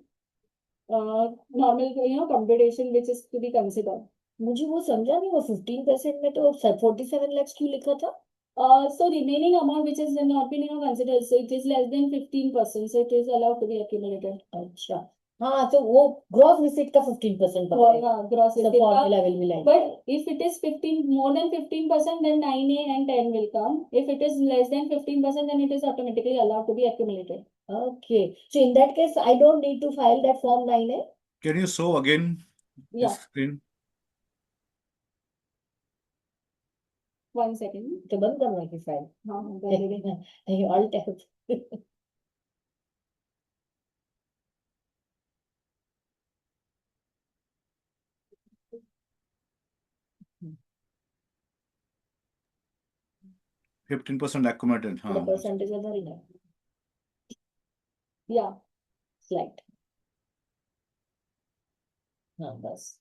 normal, computation which is to be considered. मुझे वो समझा नहीं, वो 15% में तो 47 lakhs क्यों लिखा था? So remaining amount which is not been, considered, so it is less than 15%, so it is allowed to be accumulated. अच्छा, हाँ, तो वो gross receipt का 15% For पकड़ेगा. gross The receipt. formula will be like that. But if it is more than 15%, then 9A and 10 will come. If it is less than 15%, then it is automatically allowed to be accumulated. Okay, so in that case, I don't need to file that form 9A. Can you show again Yeah. this screen? 1 second. तो बंद करना की file. हाँ, कर देंगे. Alt F. हाँ. 15% accumulated. The percentage है धरी ना. Yeah. Slide. हाँ, बस.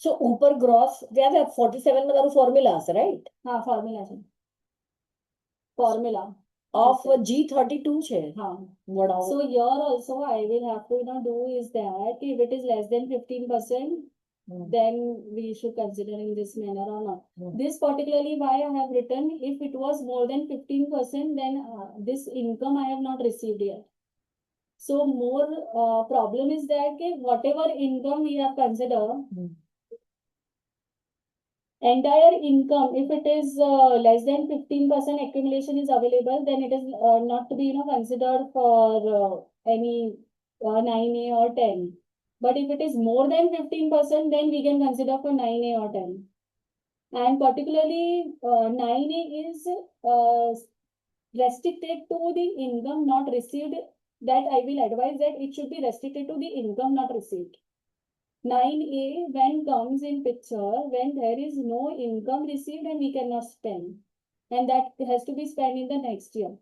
So ऊपर gross, याद है 47 में तारू formulas, right? हाँ, formula છે. Formula. Of G32 છે. हाँ. What So here also I will have to, do is that if it is less than 15%, then we should consider in this manner or not. This particularly why I have written, if it was more than 15%, then this income I have not received yet. So more problem is that whatever income we have considered, entire income, if it is less than 15% accumulation is available, then it is not to be, considered for any 9A or 10. But if it is more than 15%, then we can consider for 9A or 10. And particularly 9A is restricted to the income not received. That I will advise that it should be restricted to the income not received. 9A when comes in picture when there is no income received and we cannot spend, and that has to be spent in the next year,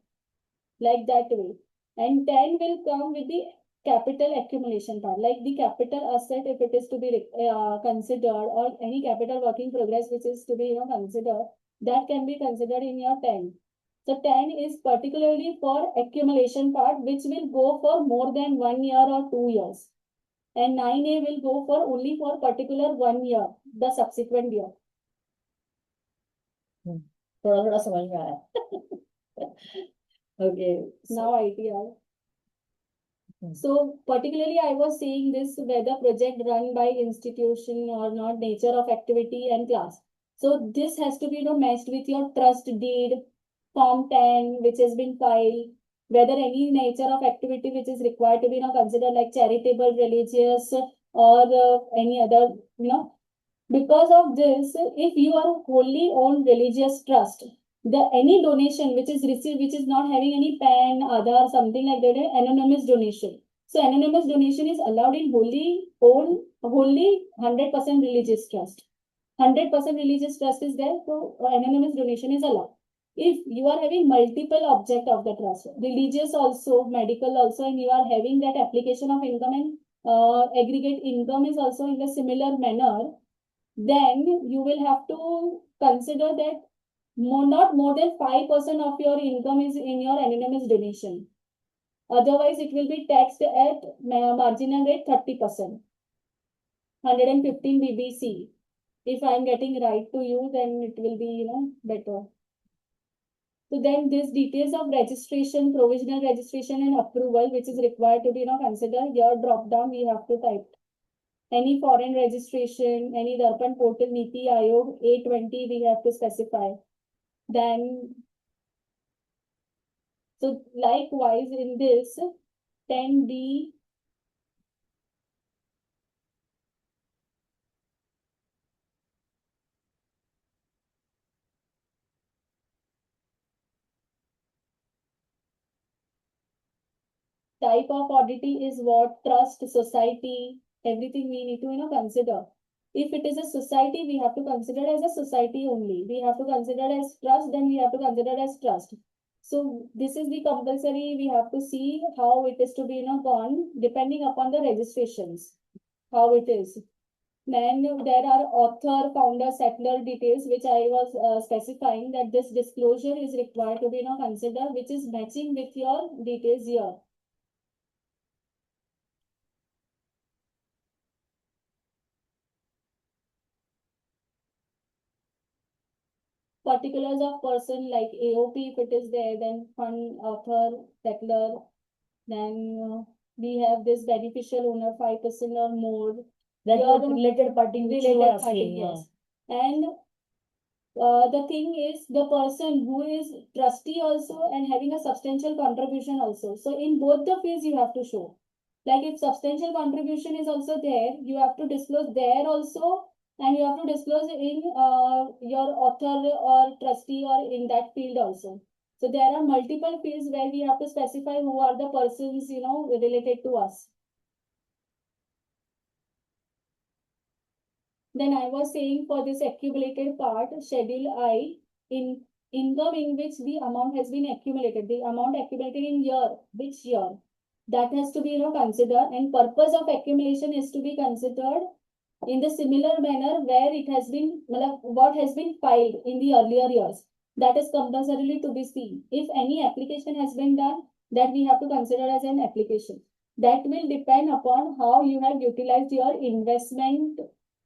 like that way. And 10 will come with the capital accumulation part, like the capital asset if it is to be considered, or any capital work in progress which is to be considered, that can be considered in your 10. So 10 is particularly for accumulation part, which will go for more than 1 year or 2 years. And 9A will go for only for particular 1 year, the subsequent year. थोड़ा थोड़ा समझ में आया. Okay, Now ITR. So particularly I was saying this, whether project run by institution or not, nature of activity and class. So this has to be matched with your trust deed, Form 10, which has been filed, whether any nature of activity which is required to be considered like charitable, religious, or any other, Because of this, if you are wholly owned religious trust, any donation which is received, which is not having any PAN, Aadhaar, something like that, anonymous donation. So anonymous donation is allowed in wholly 100% religious trust. 100% religious trust is there, so anonymous donation is allowed. If you are having multiple object of the trust, religious also, medical also, and you are having that application of income and aggregate income is also in a similar manner, then you will have to consider that not more than 5% of your income is in your anonymous donation. Otherwise, it will be taxed at marginal rate 30%. 115 BBC. If I am getting right to you, then it will be, better. So then these details of registration, provisional registration and approval, which is required to be, considered, your drop down we have to type. any foreign registration, any Darpan portal, Niti Aayog, A20 we have to specify. Then, so likewise in this 10B, type of oddity is what? Trust, society, everything we need to consider. If it is a society, we have to consider as a society only. We have to consider as trust, then we have to consider as trust. So this is the compulsory. We have to see how it is to be gone depending upon the registrations, how it is. Then there are author, founder, settler details, which I was specifying that this disclosure is required to be considered, which is matching with your details here. Particulars of person like AOP, if it is there, then fund, author, settler, then we have this beneficial owner 5% or more. That Your was related party which you related are party, asking. yes. And the thing is the person who is trustee also and having a substantial contribution also. So in both the fields you have to show. Like if substantial contribution is also there, you have to disclose there also, and you have to disclose in your author or trustee or in that field also. So there are multiple fields where we have to specify who are the persons, related to us. Then I was saying for this accumulated part, Schedule I, in income in which the amount has been accumulated, the amount accumulated in year, which year, that has to be considered, and purpose of accumulation is to be considered in the similar manner where it has been, what has been filed in the earlier years. That is compulsorily to be seen. If any application has been done, that we have to consider as an application. That will depend upon how you have utilized your investment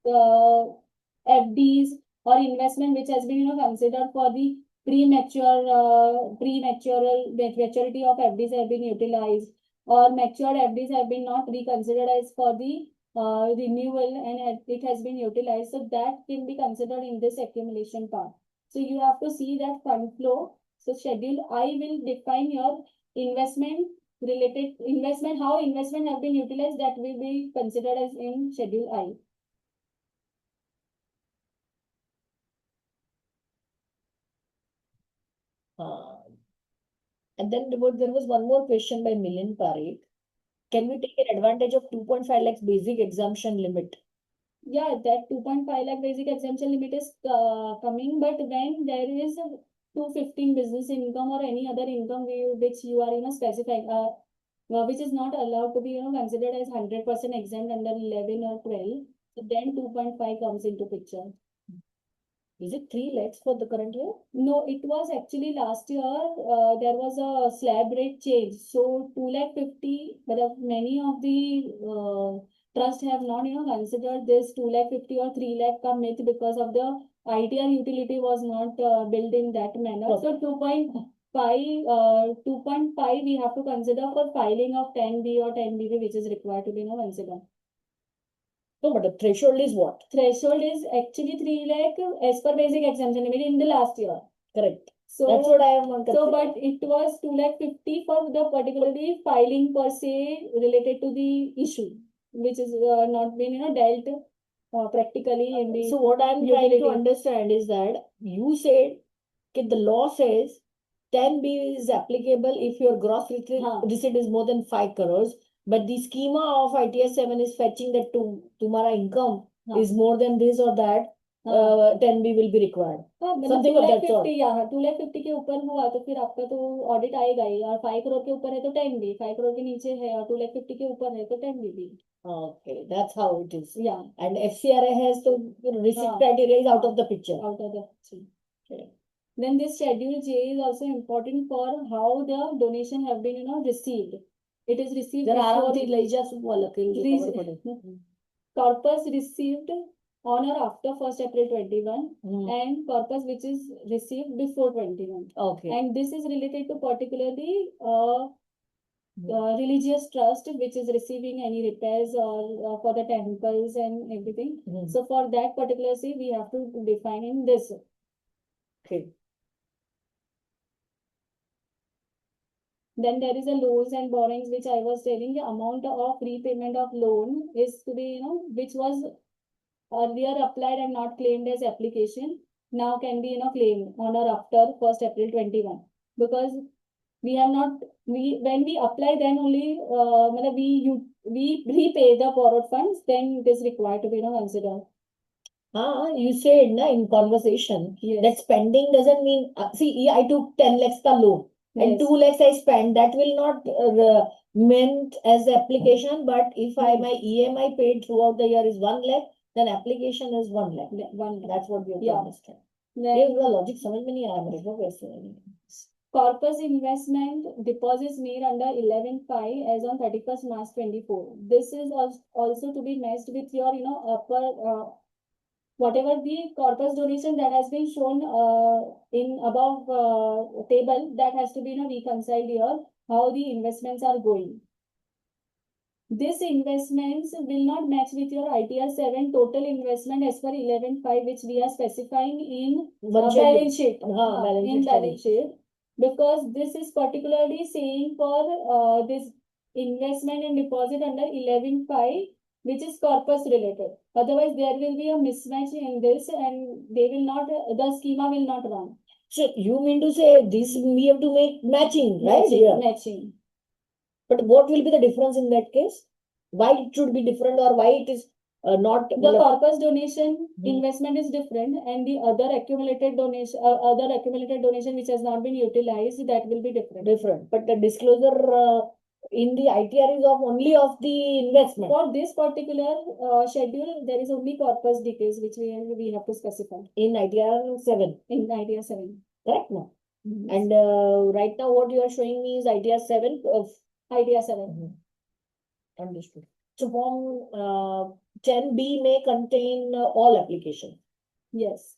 FDs or investment which has been considered for the maturity of FDs have been utilized, or matured FDs have been not reconsidered as for the renewal and it has been utilized. So that can be considered in this accumulation part. So you have to see that fund flow. So Schedule I will define your investment related investment, how investment have been utilized, that will be considered as in Schedule I. And then there was one more question by Milind Parikh. Can we take an advantage of 2.5 lakhs basic exemption limit? Yeah, that 2.5 lakh basic exemption limit is coming, but when there is a 215 business income or any other income which you are specifying, which is not allowed to be considered as 100% exempt under 11 or 12, so then 2.5 comes into picture. Is it 3 lakhs for the current year? No, it was actually last year, there was a slab rate change. So 250, but many of the trust have not, considered this 250 or 3 lakh ka myth because of the ITR utility was not built in that manner. Okay. So 2.5 we have to consider for filing of 10B or 10BB, which is required to be considered. No, but the threshold is what? Threshold is actually 3 lakh as per basic exemption limit in the last year. Correct. So That's what I am so, but it was 250 for the particularly filing per se related to the issue, which is not been dealt practically in the. So what I'm trying to utility. understand is that you said that the law says 10B is applicable if your gross receipt is more than 5 crores, but the schema of ITS 7 is fetching that तुम्हारा income is more than this or that, 10B will be required. Something of that sort. 250 के ऊपर हुआ तो फिर आपका तो audit आएगा ही, और 5 करोड़ के ऊपर है तो 10B, 5 करोड़ के नीचे है और 250 के ऊपर है तो 10B भी. Okay, that's how it is. Yeah. And FCRA has to receipt criteria is out of the picture. Out of the picture. Okay. Then this Schedule J is also important for how the donation have been received. It is received corpus received on or after 1st April 21 and corpus which is received before 21. Okay. And this is related to particularly religious trust which is receiving any repairs or for the temples and everything. Mhm. So for that particular say, we have to define in this. Okay. Then there is a loans and borrowings, which I was telling, the amount of repayment of loan is to be, which was earlier applied and not claimed as application, now can be, claimed on or after 1st April 21. Because we have not, when we apply, then only, we repay the borrowed funds, then it is required to be, considered. You said na, in conversation Yes. that spending doesn't mean, see, I took 10 lakhs ka loan and Yes. 2 lakhs I spent. That will not meant as application, but if my EMI paid throughout the year is 1 lakh, then application is 1 lakh. Yeah, 1 lakh. That's what we have to Yeah. understand. Then ये वाला logic समझ में नहीं आ रहा मेरे को वैसे. corpus investment deposits made under 11.5 as on 31st March 24. This is also to be matched with your, upper, whatever the corpus donation that has been shown in above table, that has to be, reconciled here, how the investments are going. This investments will not match with your ITR 7 total investment as per 11.5, which we are specifying in balance sheet. Balance sheet. Because this is particularly saying for this investment and deposit under 11.5, which is corpus related. Otherwise, there will be a mismatch in this, and they will not, the schema will not run. So you mean to say this we have to make matching, right? Matching. But what will be the difference in that case? Why it should be different, or why it is not? The corpus donation Hmm. investment is different, and the other accumulated donation, which has not been utilized, that will be different. Different, but the disclosure in the ITR is of only of the investment. For this particular schedule, there is only corpus details which we have to specify In ITR 7, in ITR 7. correct? No. Mhm. And right now, what you are showing me is ITR 7 of. ITR 7. Understood. So form 10B may contain all applications. Yes.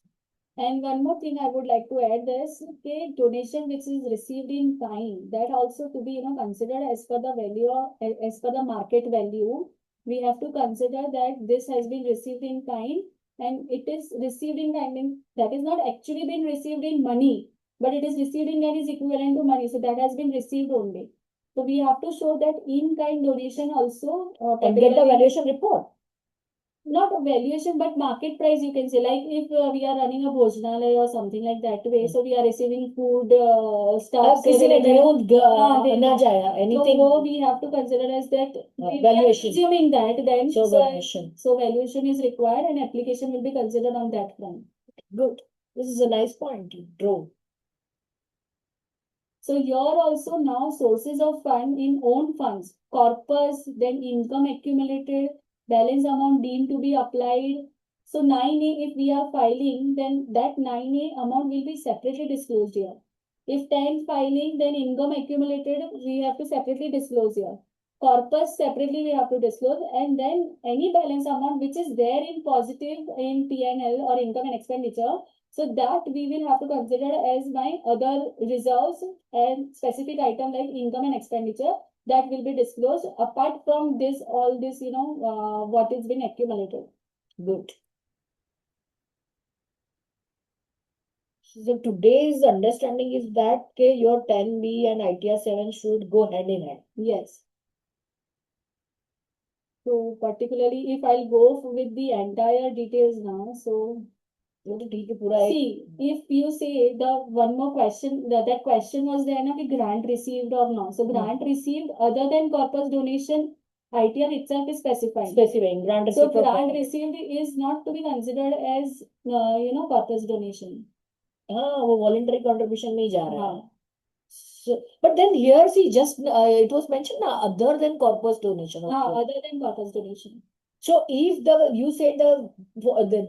And one more thing I would like to add is, okay, donation which is received in kind, that also to be, considered as per the value, as per the market value. We have to consider that this has been received in kind, and it is received in kind, means that is not actually been received in money, but it is received in kind is equivalent to money. So that has been received only. So we have to show that in kind donation also. And get the particularly- valuation report. Not a valuation, but market price, you can say. Like if we are running a bhojanalaya or something like that way, so we are receiving food stuff. किसी ने दूध then- अनाज आया, anything. So we have to consider as that we are valuation. assuming that, then So valuation. so valuation is required, and application will be considered on that front. Good. This is a nice point you drove. So here also now sources of fund in own funds, corpus, then income accumulated, balance amount deemed to be applied. So 9A, if we are filing, then that 9A amount will be separately disclosed here. If 10 filing, then income accumulated, we have to separately disclose here. Corpus separately we have to disclose, and then any balance amount which is there in positive in P&L or income and expenditure, so that we will have to consider as my other reserves and specific item like income and expenditure, that will be disclosed apart from this, all this, what is been accumulated. Good. So today's understanding is that your 10B and ITR 7 should go hand in hand. Yes. So particularly if I'll go with the entire details now, so वो तो ठीक है पूरा एक. see, if you say the one more question, that question was there, na, grant received or not. So grant received other than corpus donation, ITR itself is specifying. Specifying grant So receipt. grant received is not to be considered as, corpus donation. हाँ वो voluntary contribution में ही जा रहा है. हाँ. So, but then here see just it was mentioned other than corpus donation. Okay. Other than corpus donation. So if you said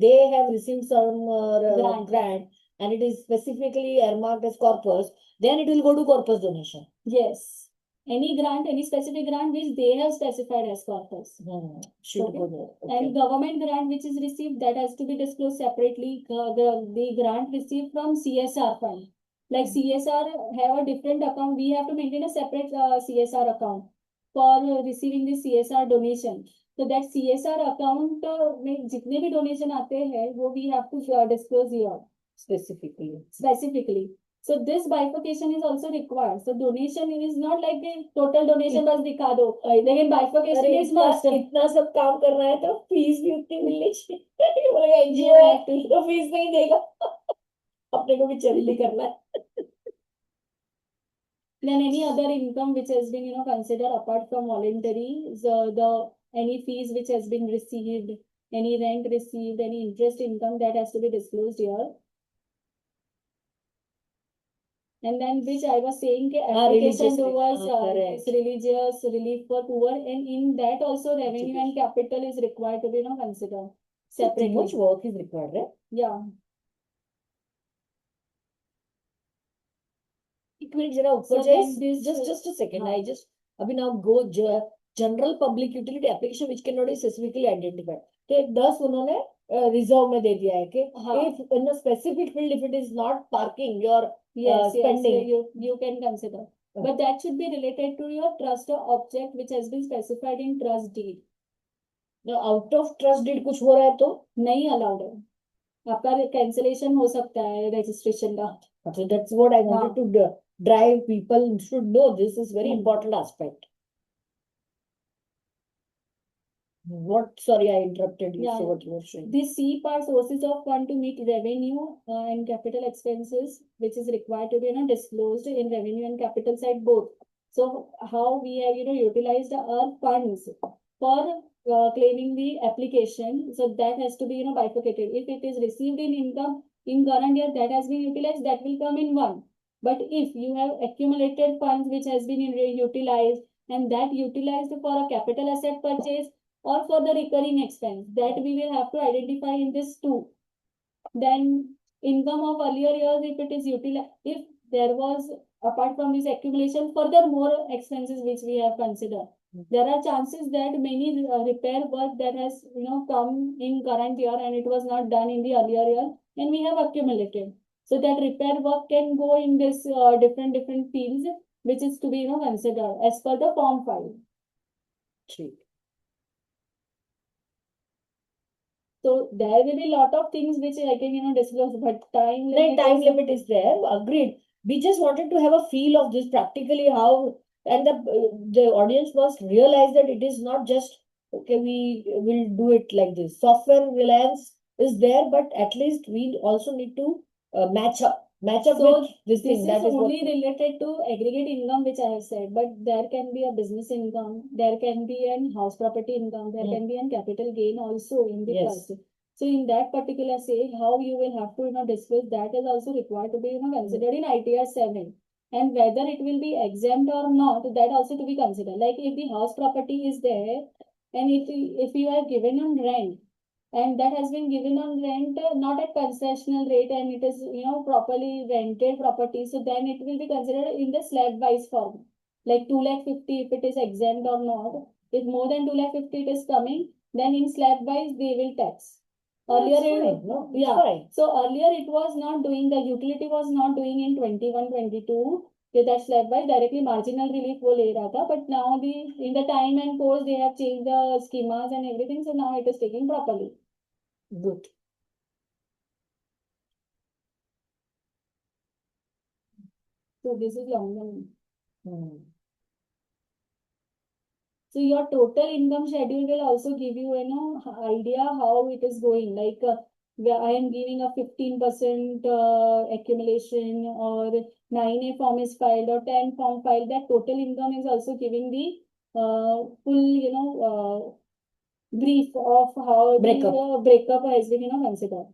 they have received some grant and it is specifically earmarked as corpus, then it will go to corpus donation. Yes. Any grant, any specific grant which they have specified as corpus. Should Okay. go there. Okay. And government grant which is received, that has to be disclosed separately. The grant received from CSR fund. Like CSR have a different account. We have to maintain a separate CSR account for receiving the CSR donation. So that CSR account में जितने भी donation आते हैं वो we have to disclose here specifically. So this bifurcation is also required. So donation is not like the total donation बस दिखा दो. लेकिन bifurcation is must. इतना सब काम कर रहा है तो फीस भी उतनी मिलनी चाहिए बोलेगा एनजीओ है तो फीस नहीं देगा अपने को भी चैरिटी करना है Then any other income which has been considered apart from voluntary, so the any fees which has been received, any rent received, any interest income that has to be disclosed here. And then which I was saying application religious, towards correct. this religious relief for poor, and in that also revenue and capital is required to be considered So too separately. much work is required, right? Yeah. एक minute जरा ऊपर So जाइए then this- just a second हाँ. I just अभी now go general public utility application which cannot be specifically identified तो एक 10 उन्होंने reserve में दे दिया है कि हाँ. if in a specific field if it is not parking your Yes, spending. you can consider. But that should be related to your trust or object which has been specified in trust deed. now out of trust deed कुछ हो रहा है तो नहीं allowed है. आपका cancellation हो सकता है registration का. so that's what I wanted to drive people should know this is very important aspect what sorry I interrupted you Yeah. so what you were saying The C part sources of fund to meet revenue and capital expenses, which is required to be disclosed in revenue and capital side both. So how we have utilized our funds for claiming the application, so that has to be bifurcated. If it is received in income in current year, that has been utilized, that will come in one. But if you have accumulated funds which has been utilized and that utilized for a capital asset purchase or for the recurring expense, that we will have to identify in this too. Then income of earlier years, if it is utilized, if there was apart from this accumulation further more expenses which we have considered, there are chances that many repair work that has come in current year and it was not done in the earlier year and we have accumulated. So that repair work can go in this different fields which is to be considered as per the form 5. ठीक So there will be a lot of things which I can disclose, but time No, limit time is- limit is there. Agreed. We just wanted to have a feel of this practically how, and the audience must realize that it is not just okay. We will do it like this. Software reliance is there, but at least we also need to match up So with this This thing. is That is what. only related to aggregate income, which I have said, but there can be a business income, there can be an house property income, there can be an capital gain also in the Yes. trust. So in that particular say, how you will have to disclose, that is also required to be considered in ITR 7. And whether it will be exempt or not, that also to be considered. Like if the house property is there, and if you are given on rent, and that has been given on rent not at concessional rate and it is properly rented property, so then it will be considered in the slab wise form, like 2,50,000 if it is exempt or not. If more than 2,50,000 it is coming, then in slab wise they will tax. That's Earlier fine. No, it's yeah, fine. so earlier it was not doing, the utility was not doing in 21-22 that slab wise directly marginal relief वो ले रहा था, but now in the time and course they have changed the schemas and everything, so now it is taking properly. Good. So this is long term. Hmm. So your total income schedule will also give you idea how it is going. Like where I am giving a 15% accumulation, or 9A form is filed or 10 form filed. That total income is also giving the full brief of how Breakup. the breakup has been considered.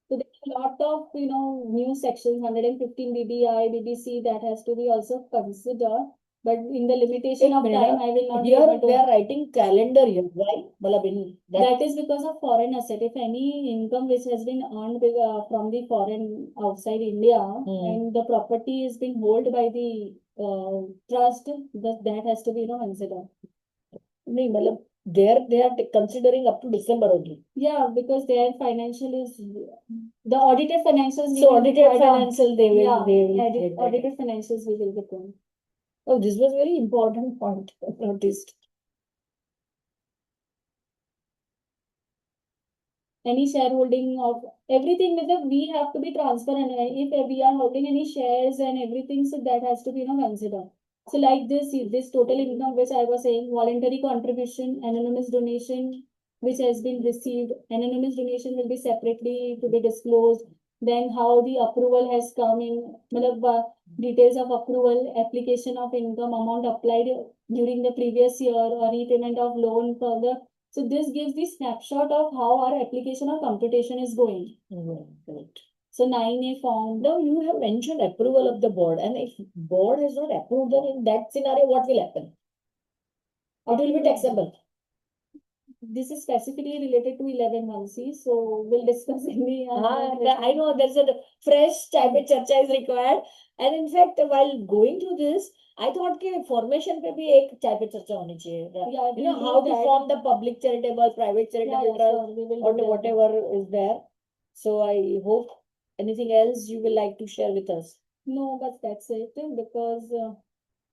So there's a lot of new sections, 115 BBI, BBC, that has to be also considered. But in the limitation of time, I will not be Here able to. they are writing calendar year. Why? Matlab in That is because of foreign asset. If any income which has been earned from the foreign outside India and the property is being held by the trust, that has to be considered. नहीं मतलब There they are considering up to December only. Yeah, because their financial is the audited financials. So audited financial they will Yeah, get that. audited financials we will get one. Oh, this was very important point noticed. Any shareholding of everything, whether we have to be transparent. If we are holding any shares and everything, so that has to be considered. So like this total income which I was saying, voluntary contribution, anonymous donation which has been received, anonymous donation will be separately to be disclosed. Then how the approval has come in, details of approval, application of income, amount applied during the previous year, or repayment of loan further. So this gives the snapshot of how our application or computation is going. Correct. So 9A form. Now you have mentioned approval of the board, and if board has not approved, then in that scenario, what will happen? It will be taxable. This is specifically related to 11(1)(c), so we'll discuss in the. I know there's a fresh type of charcha is required, and in fact, while going through this, I thought कि formation पे भी एक type of charcha होनी चाहिए. Yeah, You know we'll how do to that. form the public charitable, private charitable trust, sure, we will or do that. whatever is there. So I hope anything else you will like to share with us. No, but that's it, because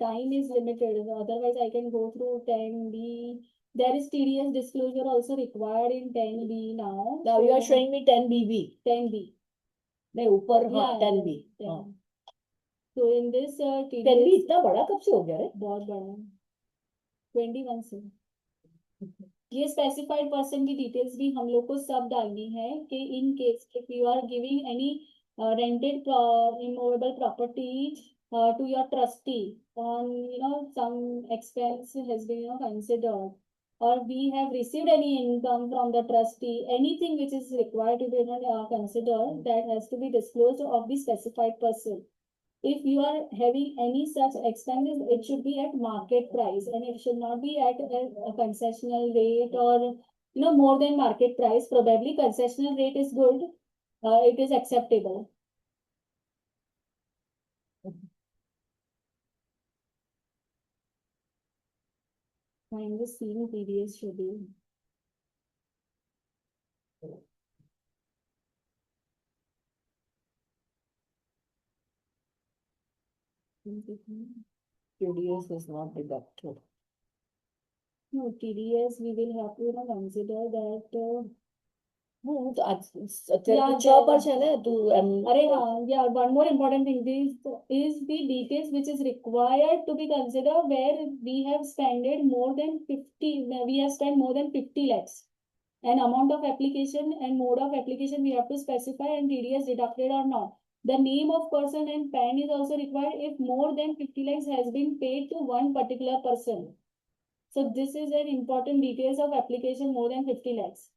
time is limited. Otherwise, I can go through 10B. There is TDS disclosure also required in 10B now. Now you are so showing me 10BB. 10B. नहीं ऊपर हाँ Yeah, 10B. 10. हाँ. So in this 10B TDS इतना बड़ा कब से हो गया रे? बहुत बड़ा 21 से ये स्पेसिफाइड पर्सन की डिटेल्स भी हम लोग को सब डालनी है कि in case if you are giving any rented immovable property to your trustee on some expense has been considered, or we have received any income from the trustee, anything which is required to be considered, that has to be disclosed of the specified person. If you are having any such expenses, it should be at market price, and it should not be at a concessional rate or more than market price. Probably concessional rate is good. It is acceptable. I'm just seeing TDS schedule. TDS is not deducted. No, TDS, we will have to consider that. तो आज Yeah, छह पर है ना तू अरे हाँ, yeah, one more important thing is the details which is required to be considered where we have spent more than 50 lakhs. An amount of application and mode of application we have to specify, and TDS deducted or not. The name of person and PAN is also required if more than 50 lakhs has been paid to one particular person. So this is an important details of application more than 50 lakhs.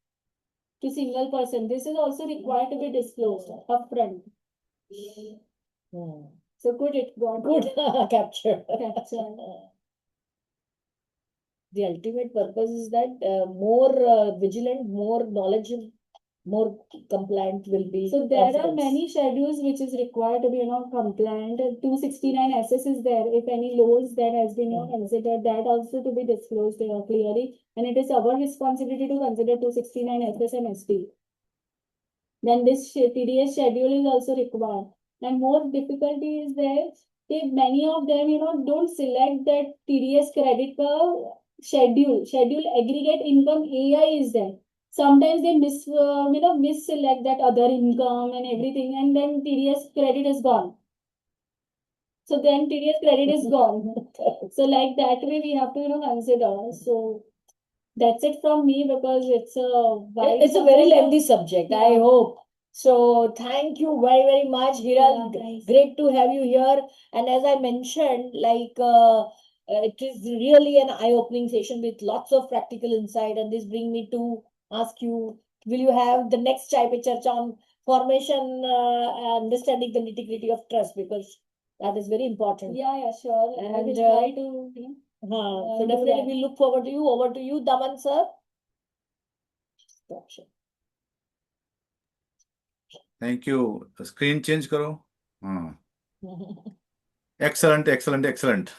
To single person. This is also required to be disclosed upfront. So good, it got good capture. captured. The ultimate purpose is that more vigilant, more knowledgeable, more compliant will be. So there are many schedules which is required to be compliant. 269 SS is there. If any laws that has been considered, that also to be disclosed clearly. And it is our responsibility to consider 269 SS and ST. Then this TDS schedule is also required. And more difficulty is there if many of them don't select that TDS credit schedule aggregate income AI is there. Sometimes they misselect that other income and everything, and then TDS credit is gone. So then TDS credit is gone. So like that way we have to consider. So that's it from me, because it's a very lengthy subject. Yeah. I hope. So thank you very, very much, Hiral. Yeah, nice. Great to have you here. And as I mentioned, like it is really an eye-opening session with lots of practical insight. And this brings me to ask you, will you have the next Chai Pe Charcha on formation, understanding the nitty-gritty of trust, because that is very important. Yeah, sure. I And, will try to So do definitely that. we look forward to you. Over to you, Daman sir. Thank you. Screen change करो. हाँ. Excellent, excellent, excellent.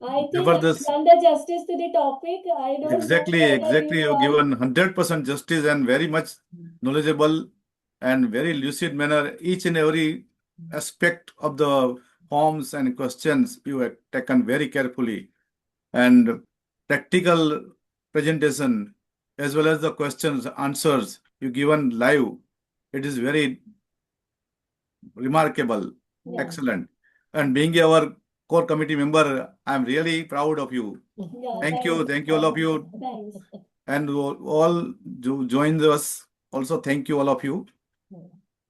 I think I've Jabardast. done the justice to the topic. I don't know Exactly, whether exactly. you You've are. given 100% justice and very much knowledgeable and very lucid manner. Each and every aspect of the forms and questions you have taken very carefully, and practical presentation as well as the questions, answers you given live. It is very remarkable, Yeah. excellent. And being our core committee member, I'm really proud of you. Yeah, Thank you all of you. Thanks. And all joined us. Also, thank you all of you.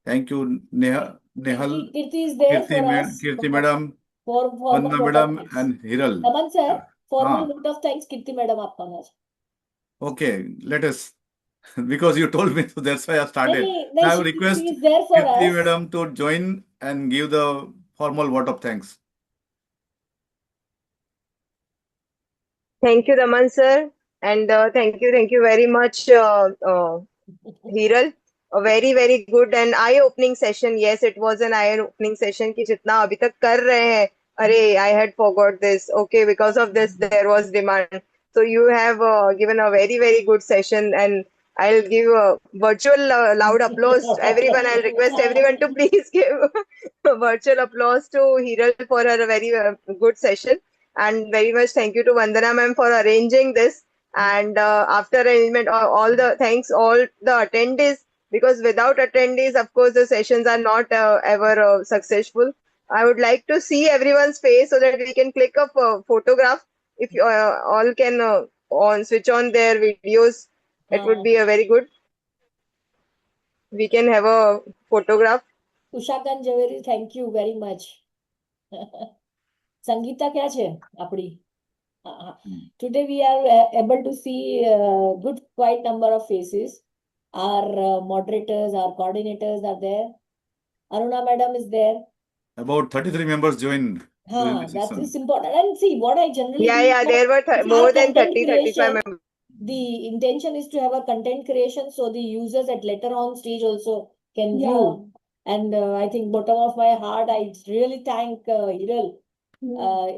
Thank you, Nehal, Kirti is there Kirti, for us. Kirti madam, For formal Vandana vote of madam, thanks. and Hiral. Daman sir, formal Ah. vote of thanks Kirti madam आपका है. Okay, let us, because you told me, so that's why I started. नहीं, I will she request is there for Kirti us. madam to join and give the formal vote of thanks. Thank you, Daman sir, and thank you very much, Hiral. A very, very good and eye-opening session. Yes, it was an eye-opening session कि जितना अभी तक कर रहे हैं, अरे, I had forgot this. Okay, because of this, there was demand. So you have given a very, very good session, and I'll give a virtual loud applause to everyone. I'll request everyone to please give a virtual applause to Hiral for her very good session. And very much thank you to Vandana ma'am for arranging this. And after arrangement, all the thanks, all the attendees, because without attendees, of course, the sessions are not ever successful. I would like to see everyone's face so that we can click a photograph. If you all can switch on their videos, it would be a very good. We can have a photograph. ઉષાકાંત Zaveri, thank you very much. Sangeeta ક્યાં છે આપણી? Today we are able to see good quite number of faces. Our moderators, our coordinators are there. Aruna madam is there. About 33 members joined. during the That session. is important. And see, what I generally Yeah, do yeah, is that there were if more our than content 30, 35 creation, members. the intention is to have a content creation so the users at later on stage also can Yeah. view. And I think bottom of my heart, I really thank Hiral.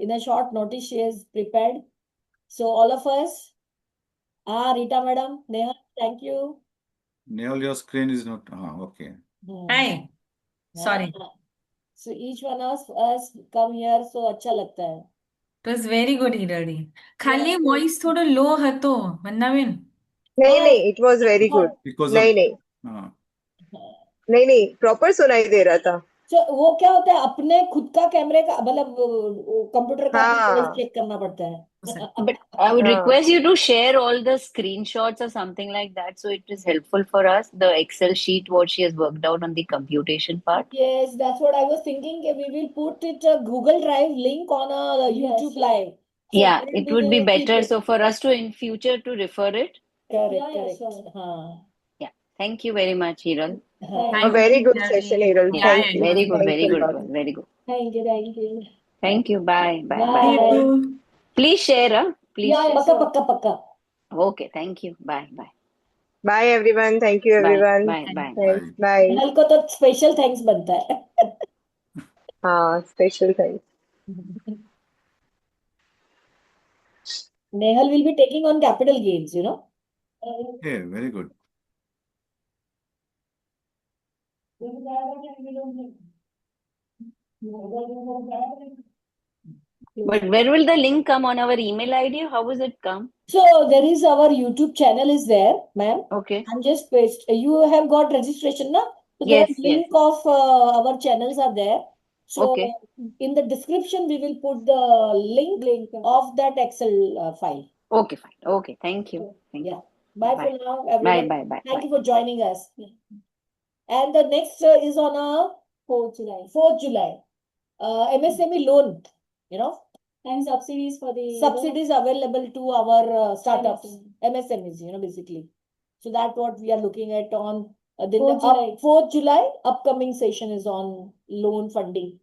In a short notice, she has prepared. So all of us, Rita madam, Neha, thank you. Nehal, your screen is not. Okay. Hi. Sorry. So each one of us come here, so अच्छा लगता है. It was very good, Hirali. खाली voice थोड़ा low હતો, वंदनाबेन. नहीं, it was very good. Because of. नहीं, proper सुनाई दे रहा था. So वो क्या होता है, अपने खुद का कैमरे का मतलब कंप्यूटर का हाँ. चेक करना पड़ता है. But I would request you to share all the screenshots or something like that, so it is helpful for us. The Excel sheet, what she has worked out on the computation part. Yes, that's what I was thinking. We will put it a Google Drive link on a YouTube live. So Yeah, then it we would be will keep better. it. So for us to in future to refer it. Correct, Yeah, correct. sure. हाँ. Thank you very much, Hiral. A very good Hirali. session, Hiral. Yeah, Thank yeah, you. Very good, Thanks very a good, lot. very good. Thank you, thank you. Thank you. Bye, bye, Bye. bye. Thank you. Please share, please. Yeah, Share. पक्का पक्का पक्का. Okay, thank you. Bye, bye. Bye, everyone. Thank you, Bye, everyone. bye, bye. Thanks. Bye. Nehal को तो special thanks बनता है. Special thanks. Nehal will be taking on capital gains, you know. Yeah, very good. But where will the link come, on our email ID? How will it come? So there is our YouTube channel is there, ma'am. Okay. I'm just paste. You have got registration, na? So Yes, the link of our channels are there. So Okay. in the description we will put the link of that Excel file. Okay, fine. Okay, thank you. Thank Yeah. you. Bye Bye. for now, Bye, everyone. bye, bye. Thank bye. you for joining us. And the next is on 4th July. 4th July. MSME loan, you know. And subsidies for the Subsidies available to our startups, MSMEs, you know, basically. So that's what we are looking at on the 4th July. 4th July upcoming session is on loan funding.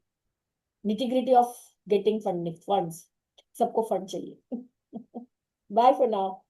Nitty-gritty of getting funding funds. सबको fund चाहिए. Bye for now.